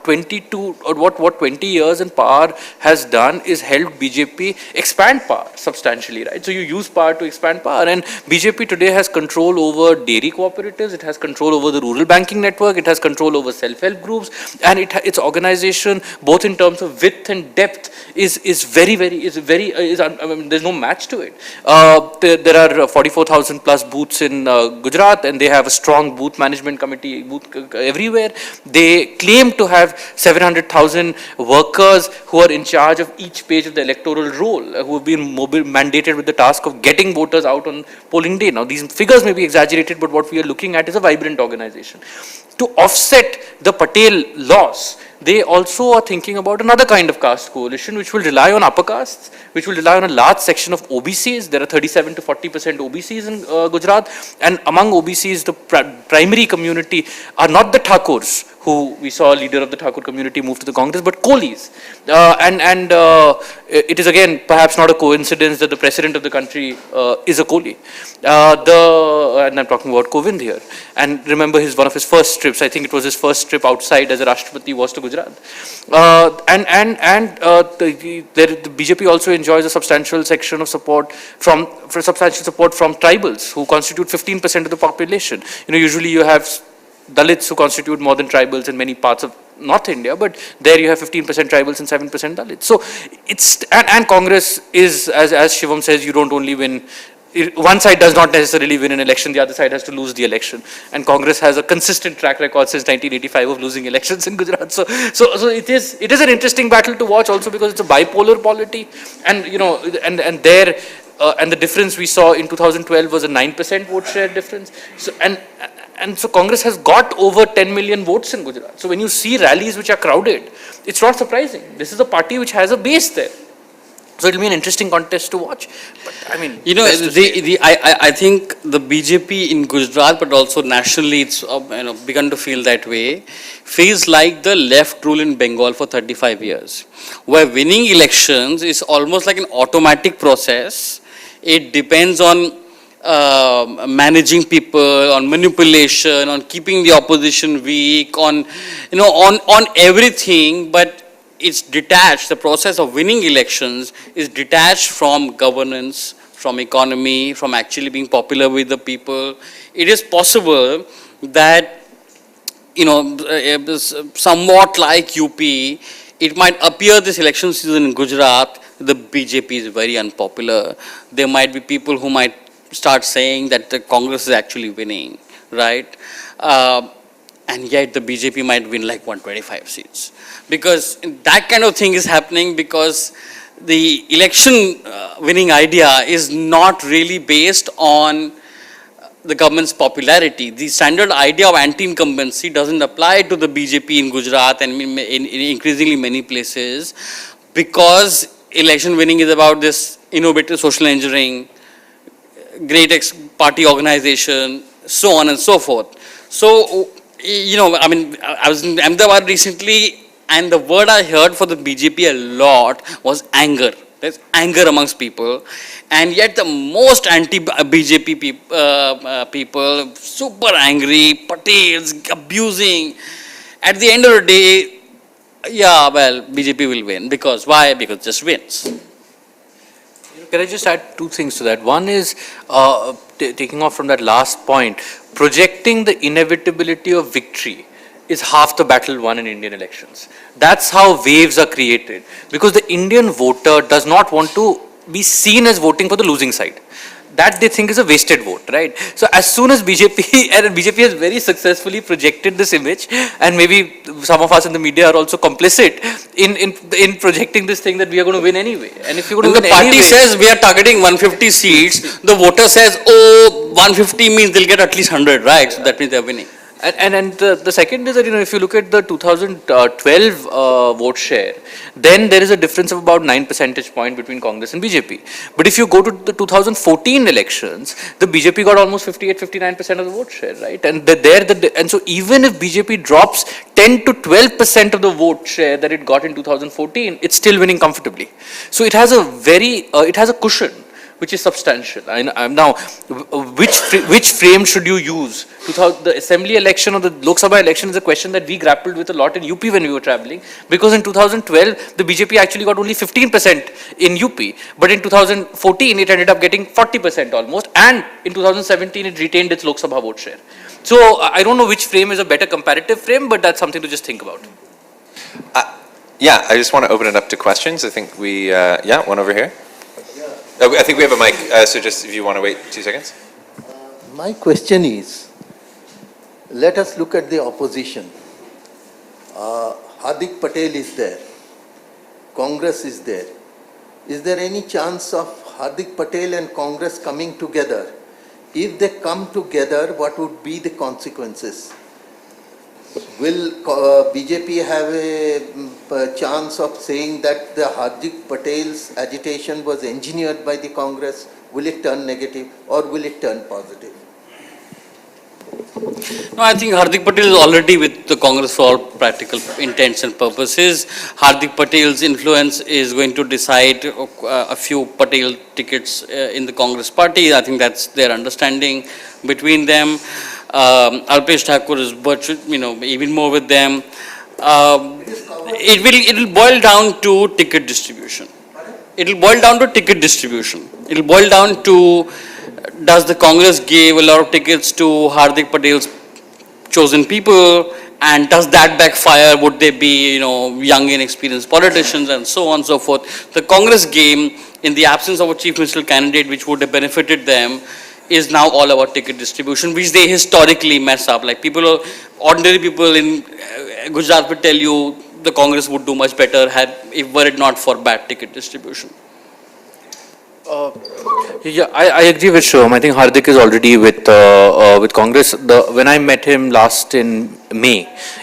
22 or what 20 years in power has done is help BJP expand power substantially, right? So you use power to expand power, and BJP today has control over dairy cooperatives, it has control over the rural banking network, it has control over self-help groups, and its organization, both in terms of width and depth, there's no match to it. There are 44,000 plus booths in Gujarat, and they have a strong booth management committee everywhere. They claim to have 700,000 workers who are in charge of each page of the electoral roll, who have been mandated with the task of getting voters out on polling day. Now, these figures may be exaggerated, but what we are looking at is a vibrant organization. To offset the Patel loss, they also are thinking about another kind of caste coalition, which will rely on upper castes, which will rely on a large section of OBCs. There are 37 to 40% OBCs in Gujarat, and among OBCs, the primary community are not the Thakurs, who we saw leader of the Thakur community move to the Congress, but Kohlis. It is again perhaps not a coincidence that the president of the country is a Kohli. And I'm talking about Kovind here. And remember one of his first trips, I think it was his first trip outside as a Rashtrapati, was to Gujarat. The BJP also enjoys a substantial section of support from tribals who constitute 15% of the population. Usually you have Dalits who constitute more than tribals in many parts of North India, but there you have 15% tribals and 7% Dalits. So and Congress is, as Shivam says, you don't only win. One side does not necessarily win an election, the other side has to lose the election. And Congress has a consistent track record since 1985 of losing elections in Gujarat. So it is an interesting battle to watch also because it's a bipolar polity. And, and the difference we saw in 2012 was a 9% vote share difference. So, and so Congress has got over 10 million votes in Gujarat. So when you see rallies which are crowded, it's not surprising. This is a party which has a base there. So it'll be an interesting contest to watch. But I mean, I think the BJP in Gujarat, but also nationally, it's begun to feel that way. Feels like the left rule in Bengal for 35 years, where winning elections is almost like an automatic process. It depends on managing people, on manipulation, on keeping the opposition weak, on everything, but it's detached. The process of winning elections is detached from governance, from economy, from actually being popular with the people. It is possible that, somewhat like UP, it might appear this election season in Gujarat, the BJP is very unpopular. There might be people who might start saying that the Congress is actually winning, right? And yet the BJP might win like 125 seats. Because that kind of thing is happening because the election winning idea is not really based on the government's popularity. The standard idea of anti-incumbency doesn't apply to the BJP in Gujarat and in increasingly many places because election winning is about this innovative social engineering, great party organization, so on and so forth. So, I was in Ahmedabad recently and the word I heard for the BJP a lot was anger. There's anger amongst people. And yet the most anti-BJP people, super angry, Patels, abusing. At the end of the day, BJP will win. Because why? Because it just wins. Can I just add two things to that? One is, taking off from that last point, projecting the inevitability of victory is half the battle won in Indian elections. That's how waves are created. Because the Indian voter does not want to be seen as voting for the losing side. That they think is a wasted vote, right? So as soon as BJP has very successfully projected this image, and maybe some of us in the media are also complicit in projecting this thing that we are going to win anyway. And if you're going to win anyway, the party says we are targeting 150 seats, the voter says, 150 means they'll get at least 100, right? So that means they're winning. And the second is that, if you look at the 2012 vote share, then there is a difference of about 9 percentage point between Congress and BJP. But if you go to the 2014 elections, the BJP got almost 58-59% of the vote share, right? And and so even if BJP drops 10 to 12% of the vote share that it got in 2014, it's still winning comfortably. So it has a cushion, which is substantial. Now, which frame should you use? The assembly election or the Lok Sabha election is a question that we grappled with a lot in UP when we were traveling, because in 2012, the BJP actually got only 15% in UP, but in 2014, it ended up getting 40% almost, and in 2017, it retained its Lok Sabha vote share. So, I don't know which frame is a better comparative frame, but that's something to just think about. Yeah, I just want to open it up to questions. I think one over here. I think we have a mic, so just if you want to wait 2 seconds. My question is, let us look at the opposition. Hardik Patel is there. Congress is there. Is there any chance of Hardik Patel and Congress coming together? If they come together, what would be the consequences? Will BJP have a chance of saying that the Hardik Patel's agitation was engineered by the Congress? Will it turn negative or will it turn positive? No, I think Hardik Patel is already with the Congress for all practical intents and purposes. Hardik Patel's influence is going to decide a few Patel tickets in the Congress party. I think that's their understanding between them. Alpesh Thakur is even more with them. It will boil down to ticket distribution. It will boil down to ticket distribution. It will boil down to, does the Congress give a lot of tickets to Hardik Patel's chosen people, and does that backfire? Would they be, young inexperienced politicians and so on and so forth? The Congress game, in the absence of a chief ministerial candidate which would have benefited them, is now all about ticket distribution, which they historically mess up. Like ordinary people in Gujarat would tell you the Congress would do much better were it not for bad ticket distribution. Yeah, I agree with Shivam. I think Hardik is already with Congress. When I met him last in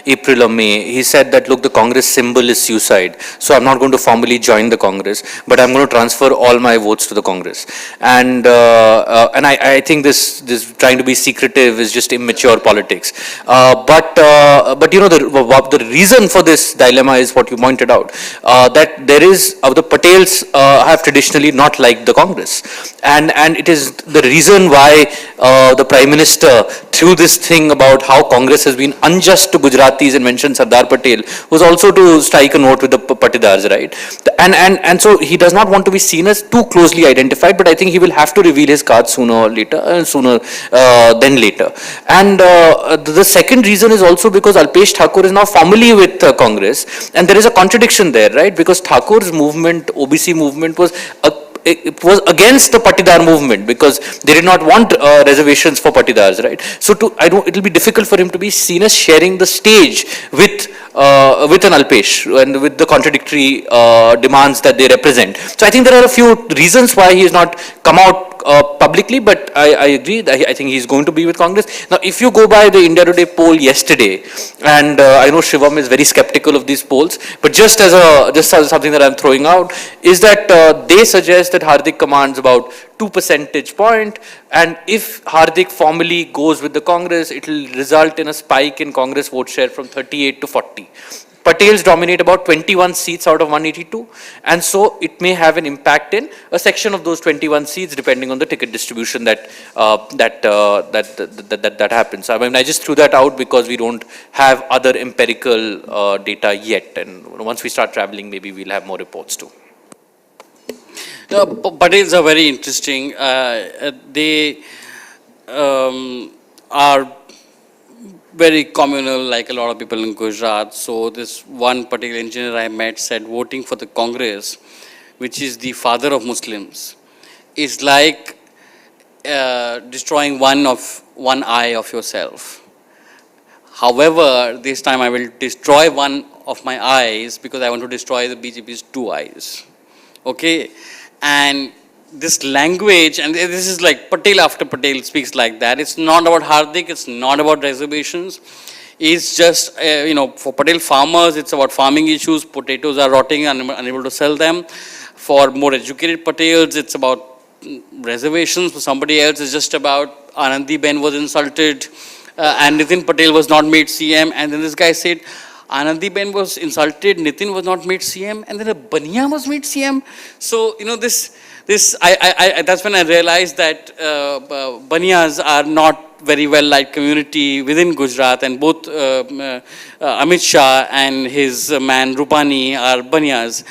April or May, he said that, look, the Congress symbol is suicide. So I'm not going to formally join the Congress, but I'm going to transfer all my votes to the Congress. And I think this trying to be secretive is just immature politics. But the reason for this dilemma is what you pointed out, that there is, the Patels have traditionally not liked the Congress. And it is the reason why the Prime Minister threw this thing about how Congress has been unjust to Gujaratis and mentioned Sardar Patel, was also to strike a note with the Patidars, right? And so he does not want to be seen as too closely identified, but I think he will have to reveal his cards sooner or later, sooner than later. And the second reason is also because Alpesh Thakur is now formally with Congress, and there is a contradiction there, right? Because Thakur's movement, OBC movement, it was against the Patidar movement because they did not want reservations for Patidars, right? So it will be difficult for him to be seen as sharing the stage with an Alpesh and with the contradictory demands that they represent. So I think there are a few reasons why he has not come out publicly, but I agree that I think he's going to be with Congress. Now, if you go by the India Today poll yesterday, and I know Shivam is very skeptical of these polls, but just as something that I'm throwing out, is that they suggest that Hardik commands about 2 percentage point, and if Hardik formally goes with the Congress, it will result in a spike in Congress vote share from 38 to 40. Patels dominate about 21 seats out of 182, and so it may have an impact in a section of those 21 seats depending on the ticket distribution that happens. I mean, I just threw that out because we don't have other empirical data yet, and once we start traveling, maybe we'll have more reports too. Patels are very interesting. They are very communal, like a lot of people in Gujarat. So this one particular engineer I met said voting for the Congress, which is the father of Muslims, is like destroying one eye of yourself. However, this time I will destroy one of my eyes because I want to destroy the BJP's 2 eyes. Okay? And this language, and this is like Patel after Patel speaks like that. It's not about Hardik, it's not about reservations. It's just, for Patel farmers, it's about farming issues. Potatoes are rotting and unable to sell them. For more educated Patels, it's about reservations. For somebody else, it's just about Anandi Ben was insulted and Nitin Patel was not made CM. And then this guy said, Anandi Ben was insulted, Nitin was not made CM, and then a Bania was made CM. So, that's when I realized that Banias are not very well liked community within Gujarat, and both Amit Shah and his man Rupani are Banias.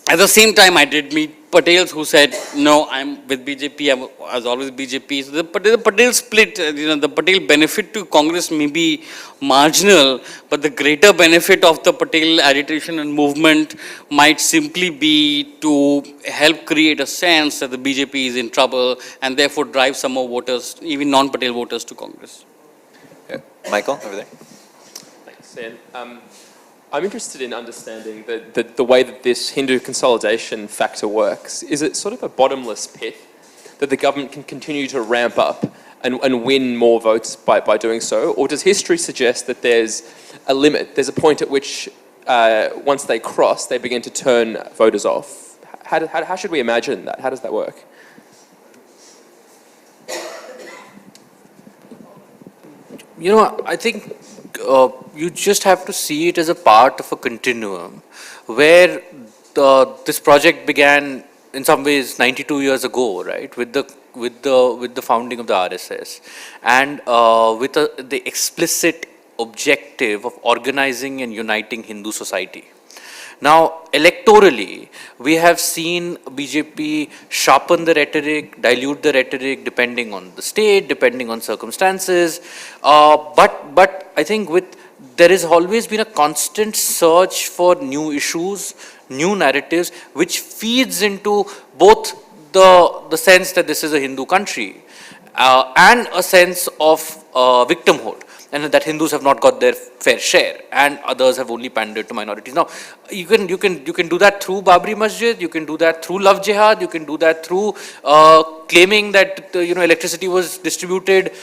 At the same time, I did meet Patels who said, no, I'm with BJP, I was always BJP. So the Patel split, the Patel benefit to Congress may be marginal, but the greater benefit of the Patel agitation and movement might simply be to help create a sense that the BJP is in trouble and therefore drive some more voters, even non-Patel voters, to Congress. Yeah. Michael, over there. Thanks, Sam. I'm interested in understanding the way that this Hindu consolidation factor works. Is it sort of a bottomless pit that the government can continue to ramp up and win more votes by doing so? Or does history suggest that there's a limit, there's a point at which once they cross, they begin to turn voters off? How should we imagine that? How does that work? You know, I think you just have to see it as a part of a continuum where this project began in some ways 92 years ago, right, with the founding of the RSS, and with the explicit objective of organizing and uniting Hindu society. Now, electorally, we have seen BJP sharpen the rhetoric, dilute the rhetoric, depending on the state, depending on circumstances. But I think there has always been a constant search for new issues, new narratives, which feeds into both the sense that this is a Hindu country and a sense of victimhood, and that Hindus have not got their fair share, and others have only pandered to minorities. Now, you can do that through Babri Masjid, you can do that through Love Jihad, you can do that through claiming that electricity was distributed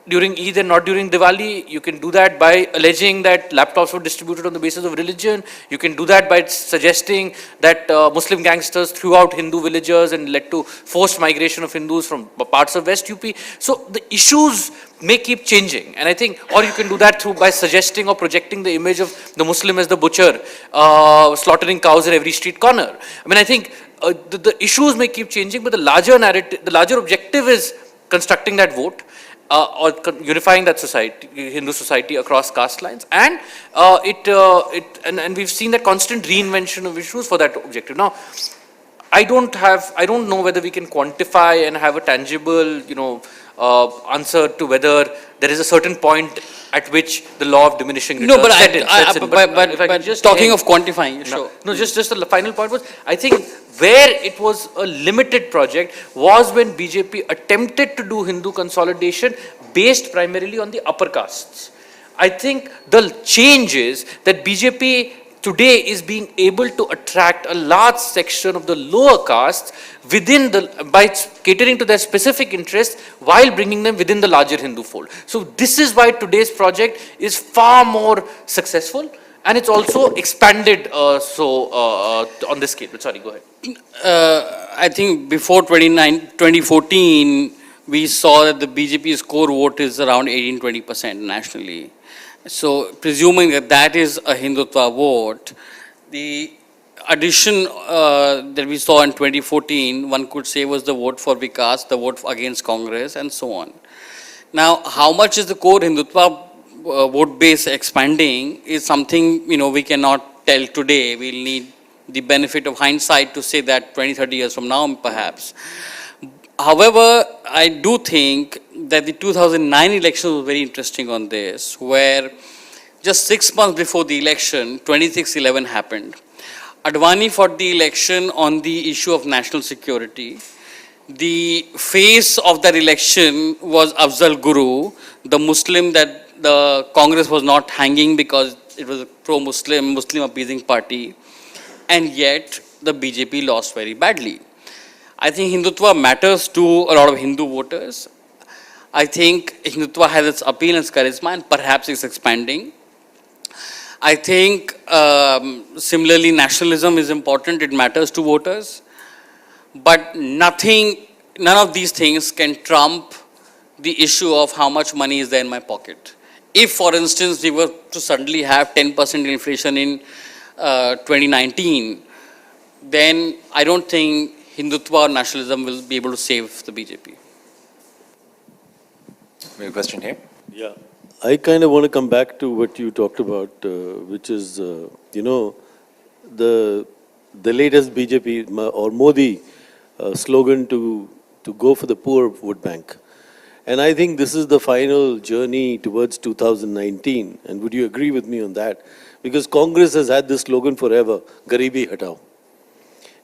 during Eid and not during Diwali. You can do that by alleging that laptops were distributed on the basis of religion. You can do that by suggesting that Muslim gangsters threw out Hindu villagers and led to forced migration of Hindus from parts of West UP. So the issues may keep changing, and I think, or you can do that through by suggesting or projecting the image of the Muslim as the butcher, slaughtering cows at every street corner. I mean, I think the issues may keep changing, but the larger narrative, the larger objective is constructing that vote. Or unifying that society, Hindu society across caste lines, and and we've seen that constant reinvention of issues for that objective. Now, I don't know whether we can quantify and have a tangible, answer to whether there is a certain point at which the law of diminishing returns sets in. But just talking of quantifying, sure. No, just the final point was, I think where it was a limited project was when BJP attempted to do Hindu consolidation based primarily on the upper castes. I think the change is that BJP today is being able to attract a large section of the lower castes by catering to their specific interests while bringing them within the larger Hindu fold. So this is why today's project is far more successful, and it's also expanded on this scale. But sorry, go ahead. I think before 2014, we saw that the BJP's core vote is around 18-20% nationally. So presuming that is a Hindutva vote, the addition that we saw in 2014, one could say, was the vote for Vikas, the vote against Congress, and so on. Now, how much is the core Hindutva vote base expanding is something, we cannot tell today. We'll need the benefit of hindsight to say that 20-30 years from now, perhaps. However, I do think that the 2009 election was very interesting on this, where just 6 months before the election, 26/11 happened. Advani fought the election on the issue of national security. The face of that election was Afzal Guru, the Muslim that the Congress was not hanging because it was a pro-Muslim, Muslim appeasing party, and yet the BJP lost very badly. I think Hindutva matters to a lot of Hindu voters. I think Hindutva has its appeal and its charisma, and perhaps it's expanding. I think similarly nationalism is important, it matters to voters. But none of these things can trump the issue of how much money is there in my pocket. If, for instance, we were to suddenly have 10% inflation in 2019, then I don't think Hindutva or nationalism will be able to save the BJP. We have a question here. Yeah, I kind of want to come back to what you talked about, which is, the latest BJP or Modi slogan to go for the poor vote bank. And I think this is the final journey towards 2019. And would you agree with me on that? Because Congress has had this slogan forever, Garibi Hatao.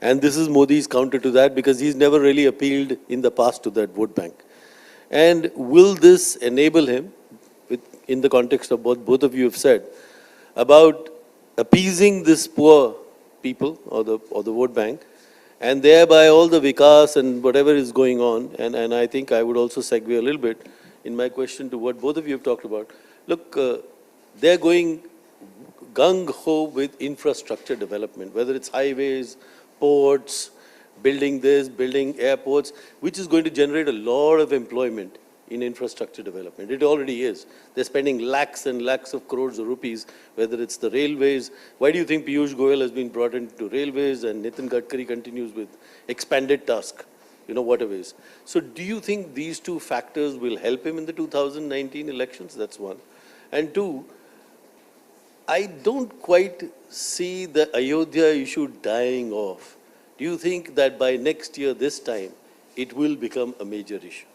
And this is Modi's counter to that, because he's never really appealed in the past to that vote bank. And will this enable him, in the context of what both of you have said, about appeasing this poor people or the vote bank, and thereby all the Vikas and whatever is going on, and I think I would also segue a little bit in my question to what both of you have talked about. Look, they're going gung-ho with infrastructure development, whether it's highways, ports, building this, building airports, which is going to generate a lot of employment in infrastructure development. It already is. They're spending lakhs and lakhs of crores of rupees, whether it's the railways. Why do you think Piyush Goyal has been brought into railways and Nitin Gadkari continues with expanded task, waterways? So do you think these two factors will help him in the 2019 elections? That's one. And two, I don't quite see the Ayodhya issue dying off. Do you think that by next year, this time, it will become a major issue?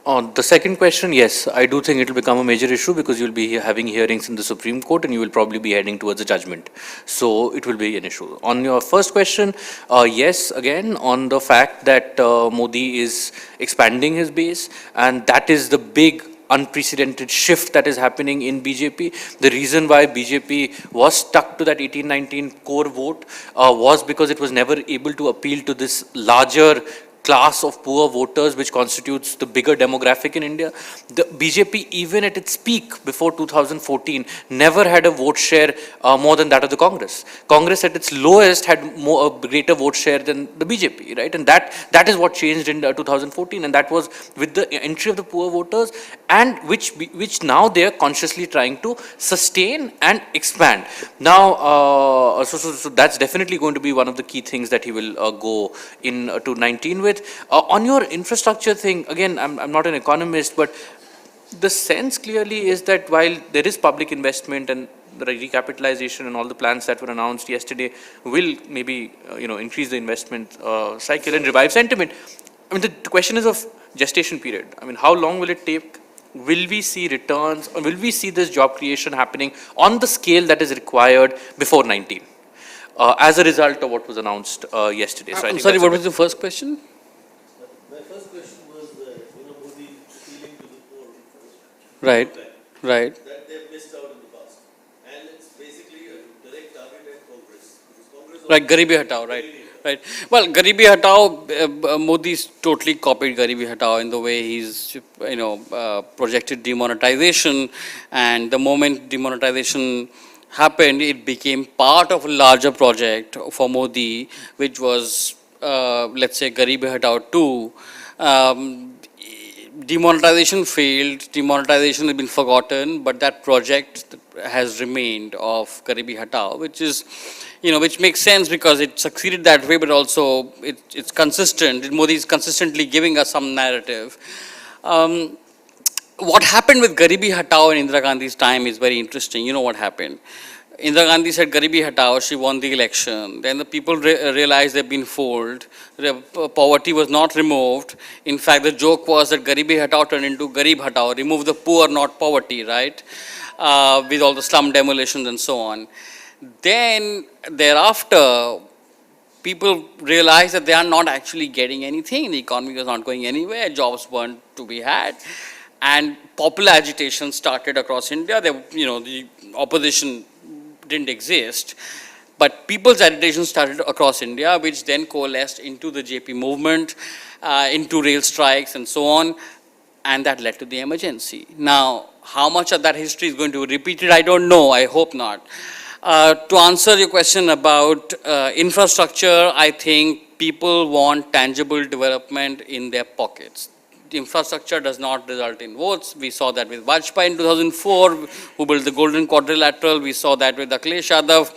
On the second question, yes, I do think it will become a major issue because you'll be having hearings in the Supreme Court and you will probably be heading towards a judgment. So it will be an issue. On your first question, yes, again, on the fact that Modi is expanding his base, and that is the big unprecedented shift that is happening in BJP. The reason why BJP was stuck to that 18-19 core vote was because it was never able to appeal to this larger class of poor voters which constitutes the bigger demographic in India. The BJP, even at its peak before 2014, never had a vote share more than that of the Congress. Congress at its lowest had a greater vote share than the BJP, right? And that is what changed in 2014, and that was with the entry of the poor voters, and which now they are consciously trying to sustain and expand. Now, so that's definitely going to be one of the key things that he will go in to 19 with. On your infrastructure thing, again, I'm not an economist, but the sense clearly is that while there is public investment and the recapitalization and all the plans that were announced yesterday will maybe increase the investment cycle and revive sentiment. I mean, the question is of gestation period. I mean, how long will it take? Will we see returns, or will we see this job creation happening on the scale that is required before 19? As a result of what was announced yesterday. So I'm sorry, what was the first question? My first question was, Modi appealing to the poor infrastructure. Right, right. That they've missed out in the past. And it's basically a direct target at Congress. Congress Right, Garibi Hatao, right. Right. Well, Garibi Hatao, Modi's totally copied Garibi Hatao in the way he's, projected demonetization, and the moment demonetization happened, it became part of a larger project for Modi, which was, let's say, Garibi Hatao 2. Demonetization failed, demonetization has been forgotten, but that project has remained of Garibi Hatao, which is, which makes sense because it succeeded that way, but also it's consistent. Modi is consistently giving us some narrative. What happened with Garibi Hatao in Indira Gandhi's time is very interesting. You know what happened? Indira Gandhi said Garibi Hatao, she won the election. Then the people realized they've been fooled. Poverty was not removed. In fact, the joke was that Garibi Hatao turned into Garib Hatao, remove the poor, not poverty, right? With all the slum demolitions and so on. Then, thereafter, people realized that they are not actually getting anything. The economy was not going anywhere. Jobs weren't to be had. And popular agitation started across India. The opposition didn't exist. But people's agitation started across India, which then coalesced into the JP movement, into rail strikes and so on. And that led to the emergency. Now, how much of that history is going to be repeated, I don't know. I hope not. To answer your question about infrastructure, I think people want tangible development in their pockets. The infrastructure does not result in votes. We saw that with Vajpayee in 2004, who built the Golden Quadrilateral. We saw that with Akhilesh Yadav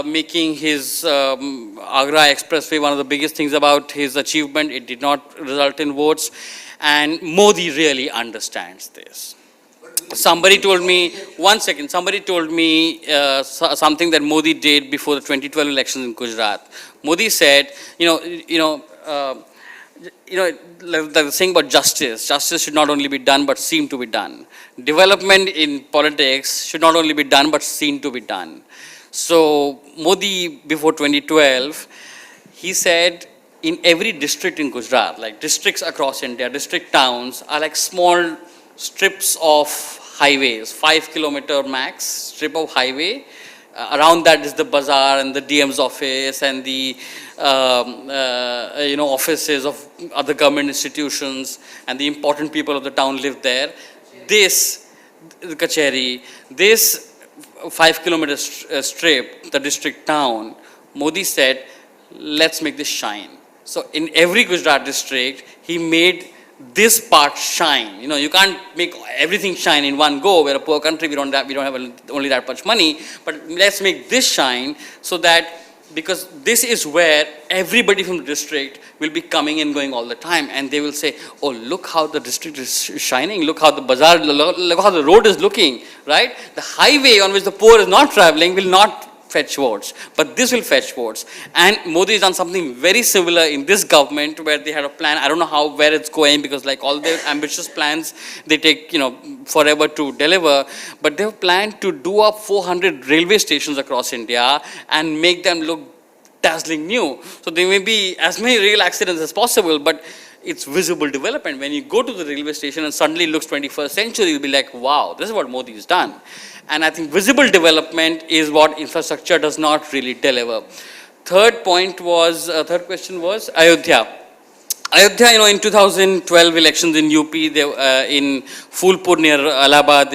making his Agra Expressway one of the biggest things about his achievement. It did not result in votes. And Modi really understands this. Somebody told me, one second, somebody told me something that Modi did before the 2012 elections in Gujarat. Modi said, the thing about justice. Justice should not only be done, but seem to be done. Development in politics should not only be done, but seen to be done. So Modi, before 2012, he said, in every district in Gujarat, like districts across India, district towns are like small strips of highways, 5-kilometer max strip of highway. Around that is the bazaar and the DM's office and the offices of other government institutions, and the important people of the town live there. This Kacheri, this 5-kilometer strip, the district town, Modi said, let's make this shine. So in every Gujarat district, he made this part shine. You know, you can't make everything shine in one go. We're a poor country, we don't have only that much money, but let's make this shine so that, because this is where everybody from the district will be coming and going all the time, and they will say, oh, look how the district is shining, look how the bazaar, look how the road is looking, right? The highway on which the poor is not traveling will not fetch votes, but this will fetch votes. And Modi has done something very similar in this government, where they had a plan. I don't know where it's going, because like all their ambitious plans, they take, forever to deliver, but they've planned to do up 400 railway stations across India and make them look dazzling new. So there may be as many rail accidents as possible, but it's visible development. When you go to the railway station and suddenly it looks 21st century, you'll be like, wow, this is what Modi has done. And I think visible development is what infrastructure does not really deliver. Third question was Ayodhya. Ayodhya, in 2012 elections in UP, in Fulpur near Allahabad,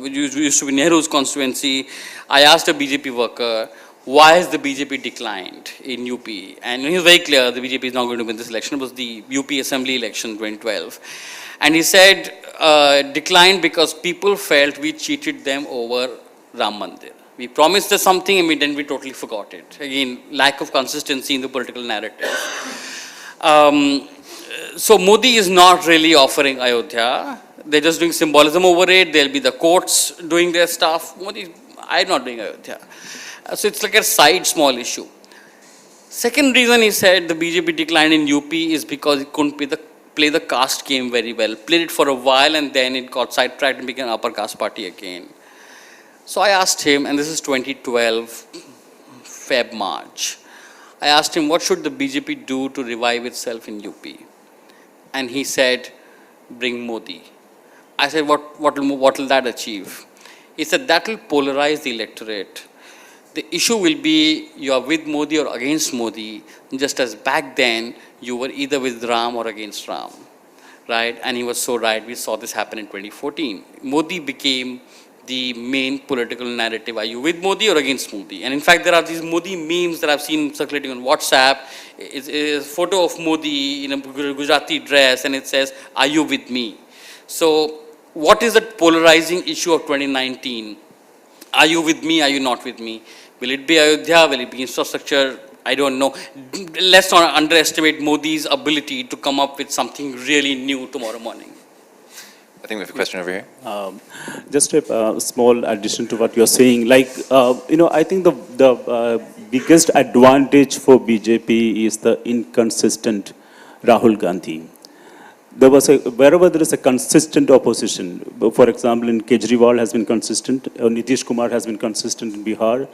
which used to be Nehru's constituency, I asked a BJP worker, why has the BJP declined in UP? And he was very clear, the BJP is not going to win this election. It was the UP Assembly election 2012. And he said, declined because people felt we cheated them over Ram Mandir. We promised us something and then we totally forgot it. Again, lack of consistency in the political narrative. So Modi is not really offering Ayodhya. They're just doing symbolism over it. There'll be the courts doing their stuff. Modi, I'm not doing Ayodhya. So it's like a side small issue. Second reason he said the BJP declined in UP is because it couldn't play the caste game very well. Played it for a while and then it got sidetracked and became an upper caste party again. So I asked him, and this is 2012, Feb, March. I asked him, what should the BJP do to revive itself in UP? And he said, bring Modi. I said, what will that achieve? He said, that will polarize the electorate. The issue will be you are with Modi or against Modi, just as back then you were either with Ram or against Ram, right? And he was so right. We saw this happen in 2014. Modi became the main political narrative. Are you with Modi or against Modi? And in fact, there are these Modi memes that I've seen circulating on WhatsApp. It's a photo of Modi in a Gujarati dress and it says, are you with me? So what is the polarizing issue of 2019? Are you with me? Are you not with me? Will it be Ayodhya? Will it be infrastructure? I don't know. Let's not underestimate Modi's ability to come up with something really new tomorrow morning. I think we have a question over here. Just a small addition to what you're saying. Like, I think the biggest advantage for BJP is the inconsistent Rahul Gandhi. Wherever there is a consistent opposition, for example, in Kejriwal has been consistent, Nitish Kumar has been consistent in Bihar,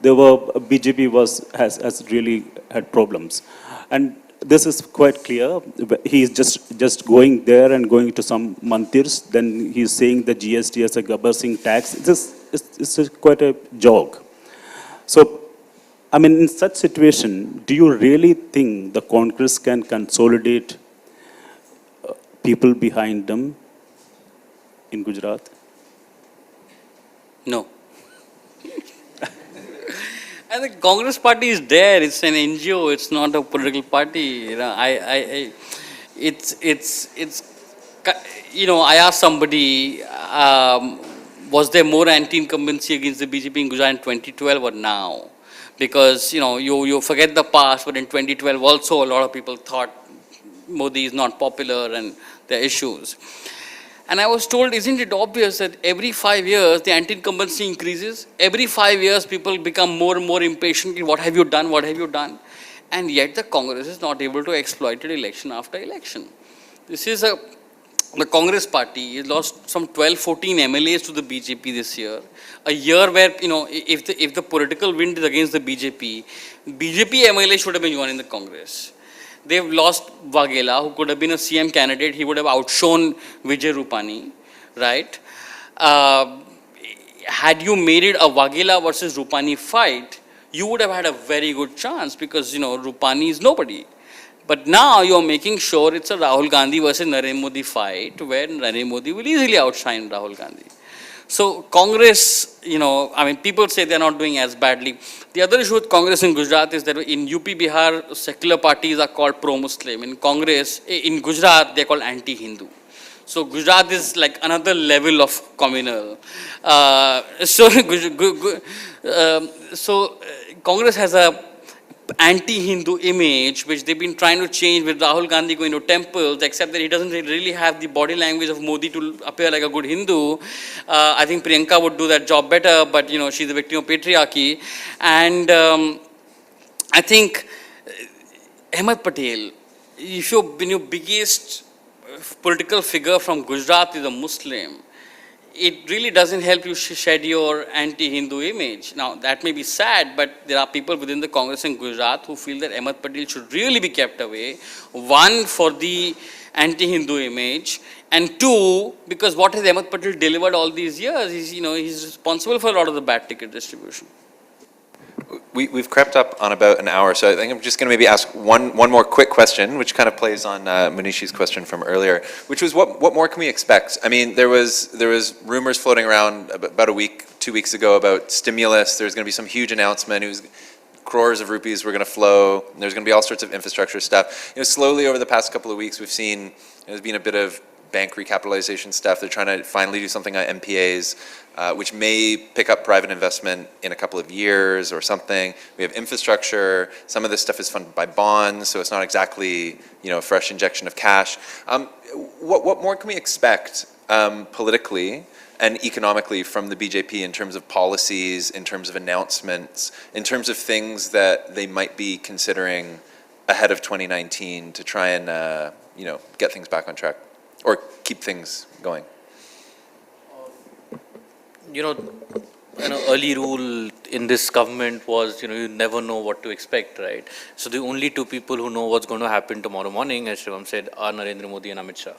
BJP has really had problems. And this is quite clear. He is just going there and going to some mandirs, then he's saying the GST as a Gabbar Singh tax. It's quite a jog. So, I mean, in such situation, do you really think the Congress can consolidate people behind them in Gujarat? No. And the Congress party is there. It's an NGO. It's not a political party. I asked somebody, was there more anti-incumbency against the BJP in Gujarat in 2012 or now? Because, you forget the past, but in 2012 also a lot of people thought Modi is not popular and there are issues. And I was told, isn't it obvious that every 5 years the anti-incumbency increases? Every 5 years people become more and more impatient. What have you done? What have you done? And yet the Congress is not able to exploit it election after election. This is the Congress party has lost some 12-14 MLAs to the BJP this year. A year where, if the political wind is against the BJP MLA should have been joining the Congress. They've lost Waghela, who could have been a CM candidate. He would have outshone Vijay Rupani, right? Had you made it a Waghela versus Rupani fight, you would have had a very good chance because, Rupani is nobody. But now you're making sure it's a Rahul Gandhi versus Narendra Modi fight where Narendra Modi will easily outshine Rahul Gandhi. So Congress, I mean, people say they're not doing as badly. The other issue with Congress in Gujarat is that in UP, Bihar, secular parties are called pro-Muslim. In Congress, in Gujarat, they're called anti-Hindu. So Gujarat is like another level of communal. So Congress has a anti-Hindu image, which they've been trying to change with Rahul Gandhi going to temples, except that he doesn't really have the body language of Modi to appear like a good Hindu. I think Priyanka would do that job better, but she's a victim of patriarchy. And I think Ahmed Patel, if when your biggest political figure from Gujarat is a Muslim, it really doesn't help you shed your anti-Hindu image. Now, that may be sad, but there are people within the Congress in Gujarat who feel that Ahmed Patel should really be kept away. One, for the anti-Hindu image, and two, because what has Ahmed Patel delivered all these years? He's responsible for a lot of the bad ticket distribution. We've crept up on about an hour, so I think I'm just going to maybe ask one more quick question, which kind of plays on Manishi's question from earlier, which was what more can we expect? I mean, there was rumors floating around about a week, 2 weeks ago about stimulus. There's going to be some huge announcement. It was crores of rupees were going to flow. And there's going to be all sorts of infrastructure stuff. Slowly over the past couple of weeks, we've seen there's been a bit of bank recapitalization stuff. They're trying to finally do something on MPAs, which may pick up private investment in a couple of years or something. We have infrastructure. Some of this stuff is funded by bonds, so it's not exactly a fresh injection of cash. What more can we expect politically and economically from the BJP in terms of policies, in terms of announcements, in terms of things that they might be considering ahead of 2019 to try and get things back on track? Or keep things going? An early rule in this government was, you never know what to expect, right? So the only two people who know what's going to happen tomorrow morning, as Shivam said, are Narendra Modi and Amit Shah.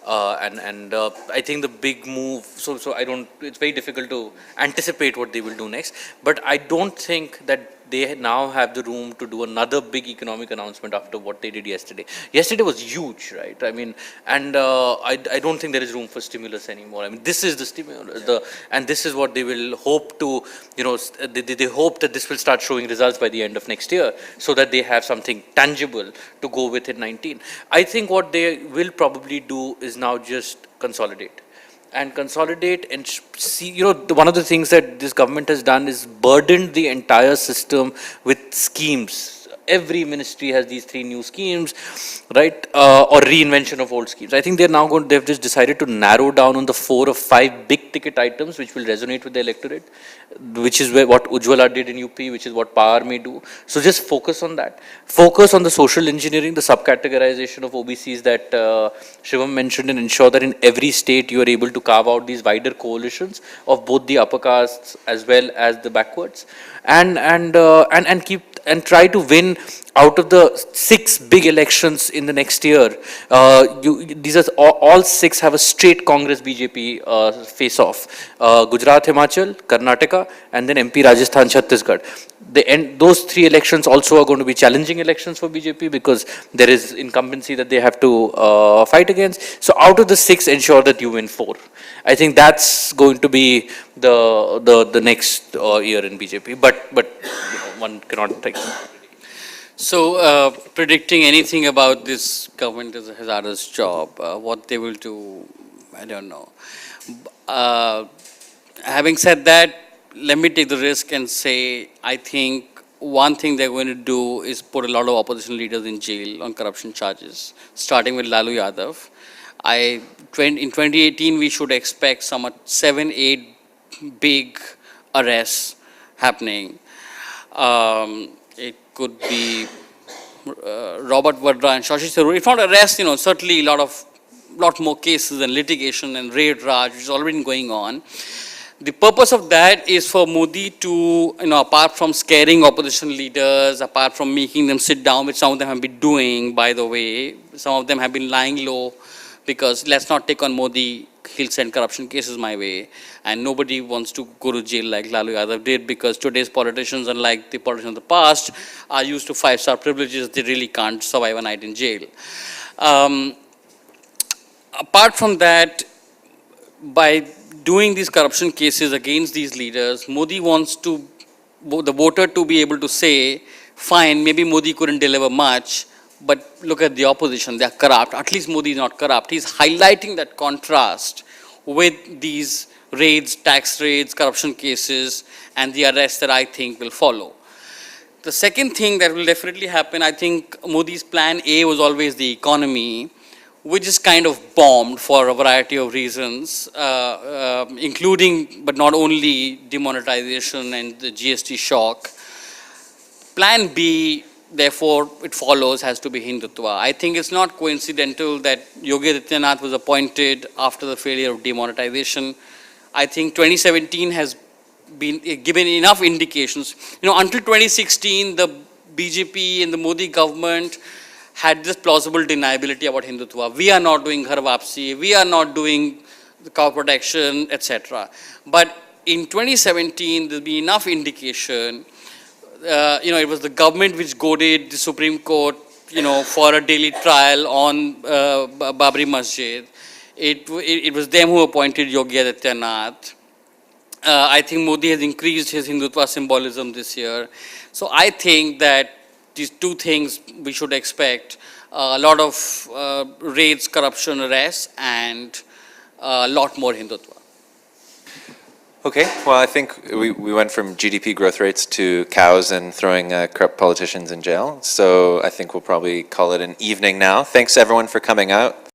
I think the big move, so it's very difficult to anticipate what they will do next, but I don't think that they now have the room to do another big economic announcement after what they did yesterday. Yesterday was huge, right? I mean, and I don't think there is room for stimulus anymore. I mean, this is the stimulus, and this is what they will hope to, they hope that this will start showing results by the end of next year, so that they have something tangible to go with in 19. I think what they will probably do is now just consolidate. And consolidate and see, one of the things that this government has done is burdened the entire system with schemes. Every ministry has these 3 new schemes, right? Or reinvention of old schemes. I think they've just decided to narrow down on the 4 or 5 big ticket items which will resonate with the electorate, which is what Ujjwala did in UP, which is what Power may do. So just focus on that. Focus on the social engineering, the subcategorization of OBCs that Shivam mentioned, and ensure that in every state you are able to carve out these wider coalitions of both the upper castes as well as the backwards, and keep and try to win out of the 6 big elections in the next year. These are all 6 have a straight Congress BJP face-off. Gujarat, Himachal, Karnataka, and then MP Rajasthan, Chhattisgarh. Those 3 elections also are going to be challenging elections for BJP because there is incumbency that they have to fight against. So out of the 6, ensure that you win 4. I think that's going to be the next year in BJP. But one cannot take. So predicting anything about this government is a hazardous job. What they will do, I don't know. Having said that, let me take the risk and say, I think one thing they're going to do is put a lot of opposition leaders in jail on corruption charges, starting with Lalu Yadav. In 2018, we should expect some 7-8 big arrests happening. It could be Robert Vadra and Shashi Tharoor. If not arrest, certainly a lot more cases and litigation and raid raj, which is already going on. The purpose of that is for Modi to, apart from scaring opposition leaders, apart from making them sit down, which some of them have been doing, by the way, some of them have been lying low because let's not take on Modi, he'll send corruption cases my way. And nobody wants to go to jail like Lalu Yadav did because today's politicians, unlike the politicians of the past, are used to 5-star privileges. They really can't survive a night in jail. Apart from that, by doing these corruption cases against these leaders, Modi wants to, the voter to be able to say, fine, maybe Modi couldn't deliver much, but look at the opposition, they are corrupt. At least Modi is not corrupt. He's highlighting that contrast with these raids, tax raids, corruption cases, and the arrests that I think will follow. The second thing that will definitely happen, I think Modi's plan A was always the economy, which is kind of bombed for a variety of reasons, including, but not only, demonetization and the GST shock. Plan B, therefore, it follows, has to be Hindutva. I think it's not coincidental that Yogi Adityanath was appointed after the failure of demonetization. I think 2017 has been given enough indications. Until 2016, the BJP and the Modi government had this plausible deniability about Hindutva. We are not doing Ghar Wapsi, we are not doing the cow protection, etc. But in 2017, there'll be enough indication. It was the government which goaded the Supreme Court, for a daily trial on Babri Masjid. It was them who appointed Yogi Adityanath. I think Modi has increased his Hindutva symbolism this year. So I think that these two things we should expect: a lot of raids, corruption, arrests, and a lot more Hindutva. Okay, well, I think we went from GDP growth rates to cows and throwing corrupt politicians in jail. So I think we'll probably call it an evening now. Thanks everyone for coming out.